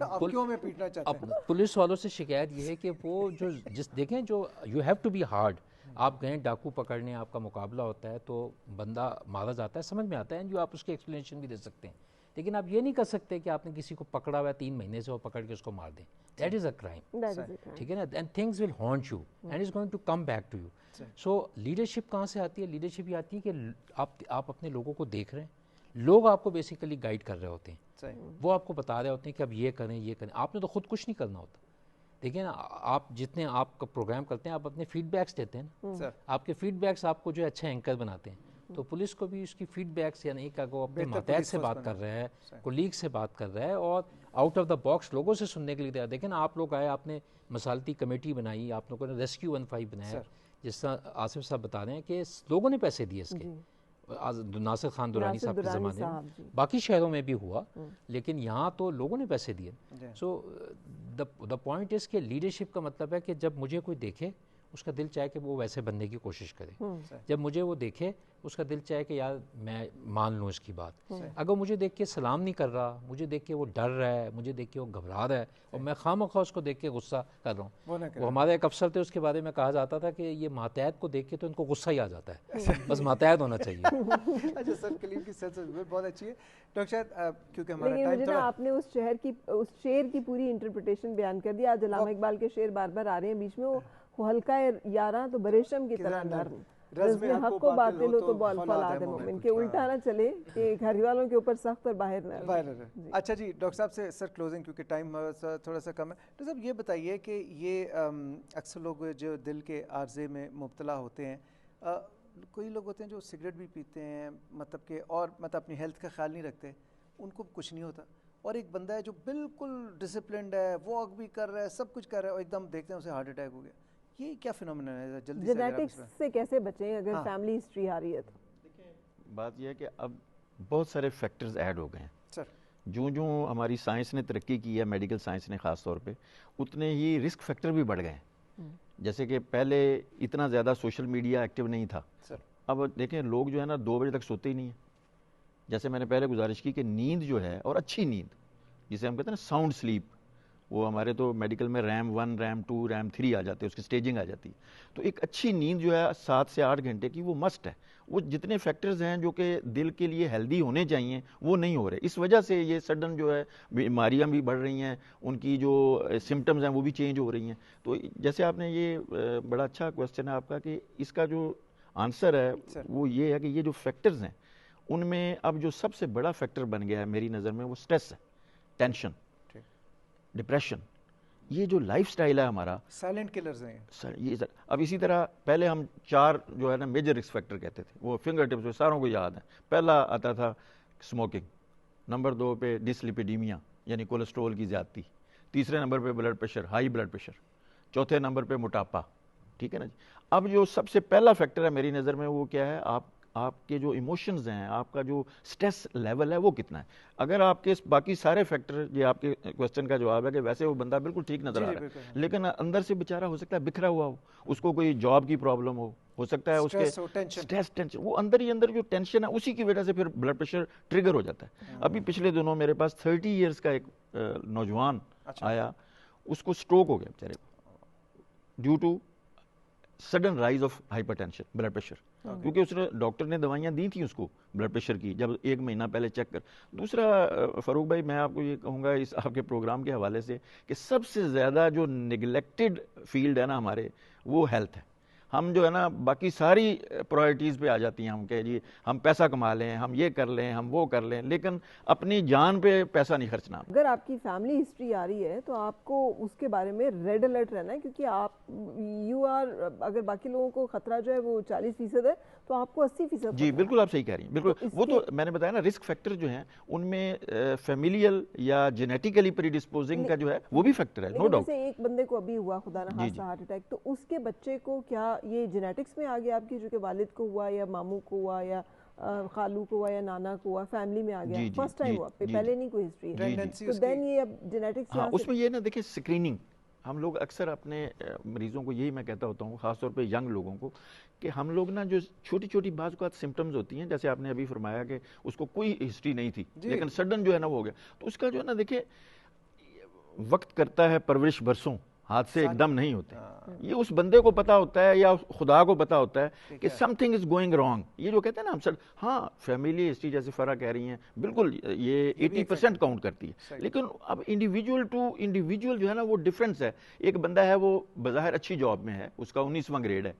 پولیس والوں سے شکایت یہ ہے کہ وہ جو دیکھیں جو you have to be hard. آپ گئے ڈاکو پکڑنے, آپ کا مقابلہ ہوتا ہے تو بندہ مارا جاتا ہے, سمجھ میں آتا ہے, جو آپ اس کی ایکسپلینیشن بھی دے سکتے ہیں. لیکن آپ یہ نہیں کر سکتے کہ آپ نے کسی کو پکڑا ہوا ہے 3 مہینے سے اور پکڑ کے اس کو مار دیں. دیٹ از اے کرائم, ٹھیک ہے نا, and things will haunt you and is going to come back to you. So leadership کہاں سے آتی ہے؟ لیڈرشپ یہ آتی ہے کہ آپ اپنے لوگوں کو دیکھ رہے ہیں, لوگ آپ کو بیسیکلی گائیڈ کر رہے ہوتے ہیں, وہ آپ کو بتا رہے ہوتے ہیں کہ اب یہ کریں یہ کریں. آپ نے تو خود کچھ نہیں کرنا ہوتا, دیکھیں نا آپ جتنے آپ کا پروگرام کرتے ہیں آپ اپنے فیڈ بیکس دیتے ہیں نا, آپ کے فیڈ بیکس آپ کو جو اچھے اینکر بناتے ہیں. تو پولیس کو بھی اس کی فیڈ بیکس یعنی کہ وہ اپنے ماتحت سے بات کر رہا ہے, کولیگ سے بات کر رہا ہے اور آؤٹ آف دا باکس لوگوں سے سننے کے لیے تیار. دیکھیں نا آپ لوگ آئے, آپ نے مصالحتی کمیٹی بنائی, آپ لوگوں نے ریسکیو 15 بنایا, جس طرح آصف صاحب بتا رہے ہیں کہ لوگوں نے پیسے دیے اس کے, ناصر خان درانی صاحب کے زمانے میں, باقی شہروں میں بھی ہوا, لیکن یہاں تو لوگوں نے پیسے دیے. سو دا پوائنٹ از کہ لیڈرشپ کا مطلب ہے کہ جب مجھے کوئی دیکھے اس کا دل چاہے کہ وہ ویسے بننے کی کوشش کرے, جب مجھے وہ دیکھے اس کا دل چاہے کہ یار میں مان لوں اس کی بات. اگر مجھے دیکھ کے سلام نہیں کر رہا, مجھے دیکھ کے وہ ڈر رہا ہے, مجھے دیکھ کے وہ گھبرا رہا ہے اور میں خواہ اس کو دیکھ کے غصہ کر رہا ہوں. وہ ہمارے ایک افسر تھے, اس کے بارے میں کہا جاتا تھا کہ یہ ماتحت کو دیکھ کے تو ان کو غصہ ہی آ جاتا ہے, بس ماتحت ہونا چاہیے. اچھا سر, کلیم کی سینس بہت اچھی ہے ڈاکٹر صاحب, کیونکہ ہمارا لیکن ٹائم مجھے نا آپ نے اس شعر کی پوری انٹرپریٹیشن بیان کر دیا. آج علامہ اقبال کے شعر بار بار آ رہے ہیں بیچ میں, وہ ہلکا یاراں تو بریشم کی طرح نرم, رزم حق و باطل ہو تو بول فولاد مومن, کے الٹا نہ چلے کہ گھر والوں کے اوپر سخت اور باہر نہ. اچھا جی ڈاکٹر صاحب سے سر کلوزنگ, کیونکہ ٹائم تھوڑا سا کم ہے. ڈاکٹر صاحب یہ بتائیے کہ یہ اکثر لوگ جو دل کے عارضے میں مبتلا ہوتے ہیں, کوئی لوگ ہوتے ہیں جو سگریٹ بھی پیتے ہیں, مطلب کہ اور مطلب اپنی ہیلتھ کا خیال نہیں رکھتے, ان کو کچھ نہیں ہوتا, اور ایک بندہ ہے جو بالکل ڈسپلنڈ ہے, واک بھی کر رہا ہے, سب کچھ کر رہا ہے, اور ایک دم دیکھتے ہیں اسے ہارٹ اٹیک ہو گیا. یہ کیا فینومینا ہے؟ جلدی سے جینیٹکس سے کیسے بچیں اگر فیملی ہسٹری آ رہی ہے تو؟ دیکھیں بات یہ ہے کہ اب بہت سارے فیکٹرز ایڈ ہو گئے ہیں سر. جو ہماری سائنس نے ترقی کی ہے, میڈیکل سائنس نے خاص طور پہ, اتنے ہی رسک فیکٹر بھی بڑھ گئے ہیں. جیسے کہ پہلے اتنا زیادہ سوشل میڈیا ایکٹیو نہیں تھا سر. اب دیکھیں لوگ جو ہے نا 2 بجے تک سوتے ہی نہیں ہیں. جیسے میں نے پہلے گزارش کی کہ نیند جو ہے, اور اچھی نیند جسے ہم کہتے ہیں نا ساؤنڈ سلیپ, وہ ہمارے تو میڈیکل میں ریم 1, ریم 2, ریم 3 آ جاتے ہیں, اس کی سٹیجنگ آ جاتی ہے. تو ایک اچھی نیند جو ہے 7 سے 8 گھنٹے کی, وہ مسٹ ہے. وہ جتنے فیکٹرز ہیں جو کہ دل کے لیے ہیلدی ہونے چاہیے وہ نہیں ہو رہے. اس وجہ سے یہ سڈن جو ہے بیماریاں بھی بڑھ رہی ہیں, ان کی جو سمٹمز ہیں وہ بھی چینج ہو رہی ہیں. تو جیسے آپ نے یہ بڑا اچھا کویسچن ہے آپ کا, کہ اس کا جو آنسر ہے وہ یہ ہے کہ یہ جو فیکٹرز ہیں ان میں اب جو سب سے بڑا فیکٹر بن گیا ہے میری نظر میں, وہ سٹریس ہے, ٹینشن, ڈپریشن. یہ جو لائف سٹائل ہے ہمارا, سائلنٹ کلرز ہیں یہ سر. اب اسی طرح پہلے ہم 4 جو ہے نا میجر رسک فیکٹر کہتے تھے, وہ فنگر ٹپس پہ ساروں کو یاد ہیں. پہلا آتا تھا سموکنگ, نمبر 2 پہ ڈسلیپیڈیمیا یعنی کولیسٹرول کی زیادتی, تیسرے نمبر پہ blood pressure, high blood pressure, چوتھے نمبر پہ موٹاپا. ٹھیک ہے نا جی. اب جو سب سے پہلا فیکٹر ہے میری نظر میں وہ کیا ہے, آپ کے جو ایموشنز ہیں, آپ کا جو سٹریس لیول ہے وہ کتنا ہے. اگر آپ کے باقی سارے فیکٹر, یہ آپ کے کویسچن کا جواب ہے کہ ویسے وہ بندہ بالکل ٹھیک نظر آ رہا ہے, لیکن اندر سے بیچارہ ہو سکتا ہے بکھرا ہوا ہو, اس کو کوئی جاب کی پرابلم ہو سکتا ہے اس کے سٹریس ٹینشن, وہ اندر ہی اندر جو ٹینشن ہے اسی کی وجہ سے پھر بلڈ پریشر ٹریگر ہو جاتا ہے. ابھی پچھلے دنوں میرے پاس 30 ایئرز کا ایک نوجوان آیا, اس کو سٹروک ہو گیا بیچارے کو, due to sudden rise of hypertension, blood pressure, کیونکہ اس نے ڈاکٹر نے دوائیاں دی تھیں اس کو بلڈ پریشر کی, جب 1 مہینہ پہلے چیک کر. دوسرا فاروق بھائی میں آپ کو یہ کہوں گا اس آپ کے پروگرام کے حوالے سے کہ سب سے زیادہ جو نگلیکٹڈ فیلڈ ہے نا ہمارے, وہ ہیلتھ ہے. ہم جو ہے نا باقی ساری پرائرٹیز پہ آ جاتی ہیں, ہم کہ جی ہم پیسہ کما لیں, ہم یہ کر لیں, ہم وہ کر لیں, لیکن اپنی جان پہ پیسہ نہیں خرچنا. اگر آپ کی فیملی ہسٹری آ رہی ہے تو آپ کو اس کے بارے میں ریڈ الرٹ رہنا ہے, کیونکہ آپ اگر باقی لوگوں کو خطرہ جو ہے وہ 40% ہے تو آپ کو 80%. جی بالکل آپ صحیح کہہ رہی ہیں, بالکل. وہ تو میں نے بتایا نا رسک فیکٹر جو ہیں ان میں فیملیل یا جینیٹیکلی پری ڈسپوزنگ کا جو ہے وہ بھی فیکٹر ہے, نو ڈاؤٹ. جیسے ایک بندے کو ابھی ہوا خدا نہ خواستہ ہارٹ اٹیک, تو اس کے بچے کو کیا یہ جینیٹکس میں آ گیا آپ کی, جو کہ والد کو ہوا یا ماموں کو ہوا یا خالو کو ہوا یا نانا کو ہوا, فیملی میں آ گیا, فرسٹ ٹائم ہوا, پہلے نہیں کوئی ہسٹری ہے, تو دین یہ اب جینیٹکس. ہاں اس میں یہ نا دیکھیں اسکریننگ, ہم لوگ اکثر اپنے مریضوں کو یہی میں کہتا ہوتا ہوں, خاص طور پہ ینگ لوگوں کو, کہ ہم لوگ نا جو چھوٹی چھوٹی بعض اوقات سمٹمز ہوتی ہیں, جیسے آپ نے ابھی فرمایا کہ اس کو کوئی ہسٹری نہیں تھی لیکن سڈن جو ہے نا وہ ہو گیا, تو اس کا جو ہے نا دیکھیں وقت کرتا ہے پرورش برسوں, ہاتھ سے ایک دم نہیں ہوتے. یہ اس بندے کو پتا ہوتا ہے یا خدا کو پتا ہوتا ہے کہ some thing is going wrong. یہ جو کہتے ہیں نا ہم سر, ہاں فیملی ہسٹری جیسے فرا کہہ رہی ہیں بالکل یہ 80% کاؤنٹ کرتی ہے, لیکن اب انڈیویجول ٹو انڈیویجول جو ہے نا وہ ڈفرینس ہے. ایک بندہ ہے وہ بظاہر اچھی جاب میں ہے, اس کا 19واں گریڈ ہے,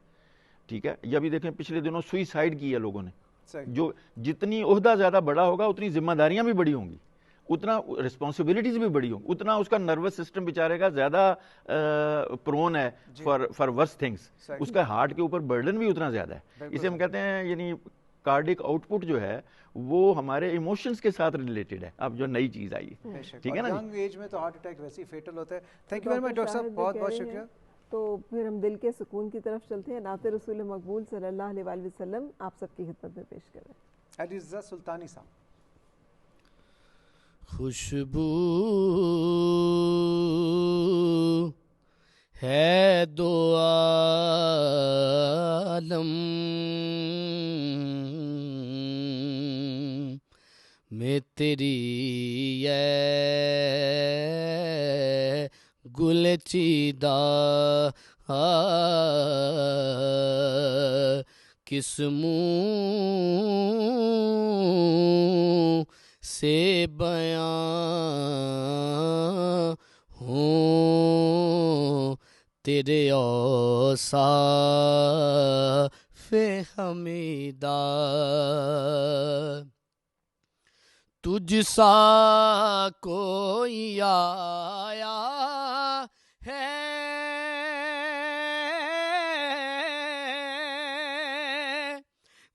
ٹھیک ہے, یا بھی دیکھیں پچھلے دنوں سوئسائڈ کی ہے لوگوں نے. جو جتنی عہدہ زیادہ بڑا ہوگا اتنی ذمہ داریاں بھی بڑی ہوں گی, اتنا رسپانسبلٹیز بھی بڑی ہوں, اتنا اس کا نروس سسٹم بیچارے کا زیادہ پرون ہے فار ورس تھنگس, اس کا ہارٹ کے اوپر برڈن بھی اتنا زیادہ ہے. اسے ہم کہتے ہیں یعنی کارڈک آؤٹ پٹ جو ہے وہ ہمارے ایموشنز کے ساتھ ریلیٹڈ ہے. اب جو نئی چیز آئی ہے, ٹھیک ہے نا, ینگ ایج میں تو ہارٹ اٹیک ویسے ہی فیٹل ہوتا ہے. Thank you very much doctor صاحب, بہت بہت شکریہ. تو پھر ہم دل کے سکون کی طرف چلتے ہیں. نعت رسول مقبول صلی اللہ علیہ وآلہ وسلم آپ سب کی خدمت میں پیش کر رہے ہیں. عزت سلطانی صاحب. خوشبو ہے دو عالم میں تیری ہے گل چیدہ کس منہ سے بیان ہوں تیرے اوصاف حمیدہ. تجھ سا کوئی آیا ہے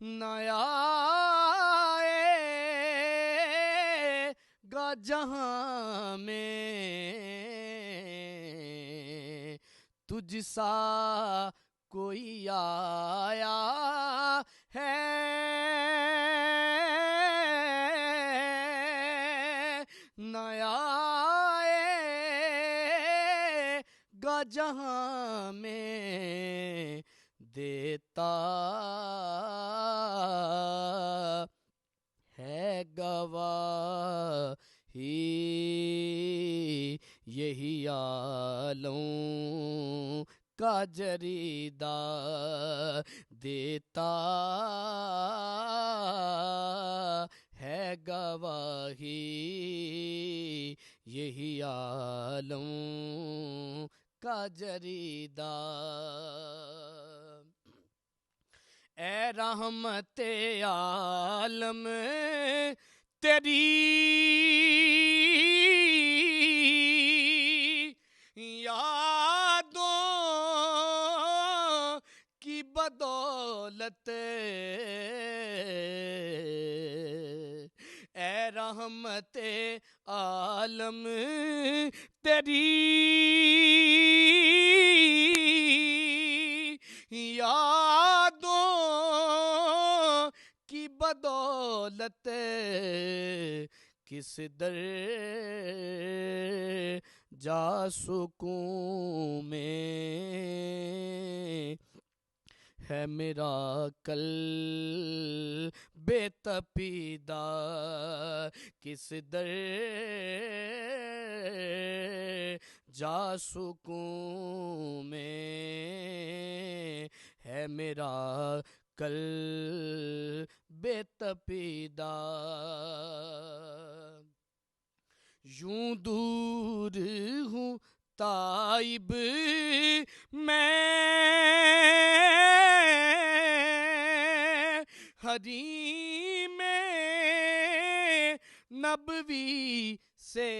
نیا گا جہاں میں, تجھ سا کوئی آیا ہے نیا گا جہاں میں, دیتا ہے گواہی یہی عالم کا جریدہ, دیتا ہے گواہی یہی عالم کا جریدہ. اے رحمت عالم تیری یادوں کی بدولت, اے رحمت عالم تیری یادوں کی بدولت کس در جا سکوں میں ہے میرا کل بے تپیدہ, کس در جا سکوں میں ہے میرا کل بے تپیدہ. یوں دور ہوں طائب میں حریم نبوی سے,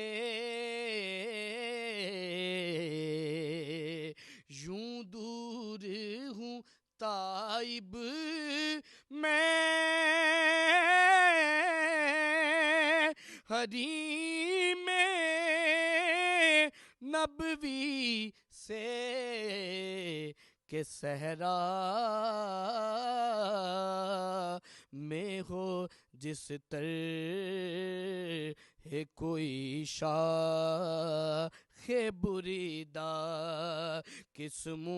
یوں دور ہوں طائب میں حریم نبوی سے, کہ صحرا میں ہو جس طرح کوئی شاخ بریدہ, کس منہ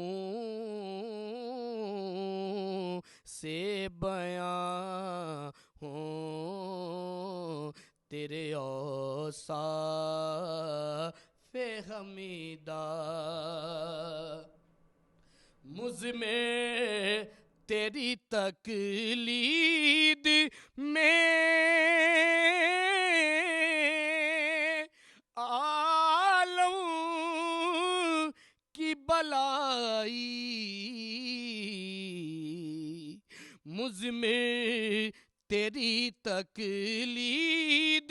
سے بیان ہوں تیرے اوصاف حمیدہ. مجھ میں تیری تقلید میں عالم کی بلائی, مجھ میں تیری تقلید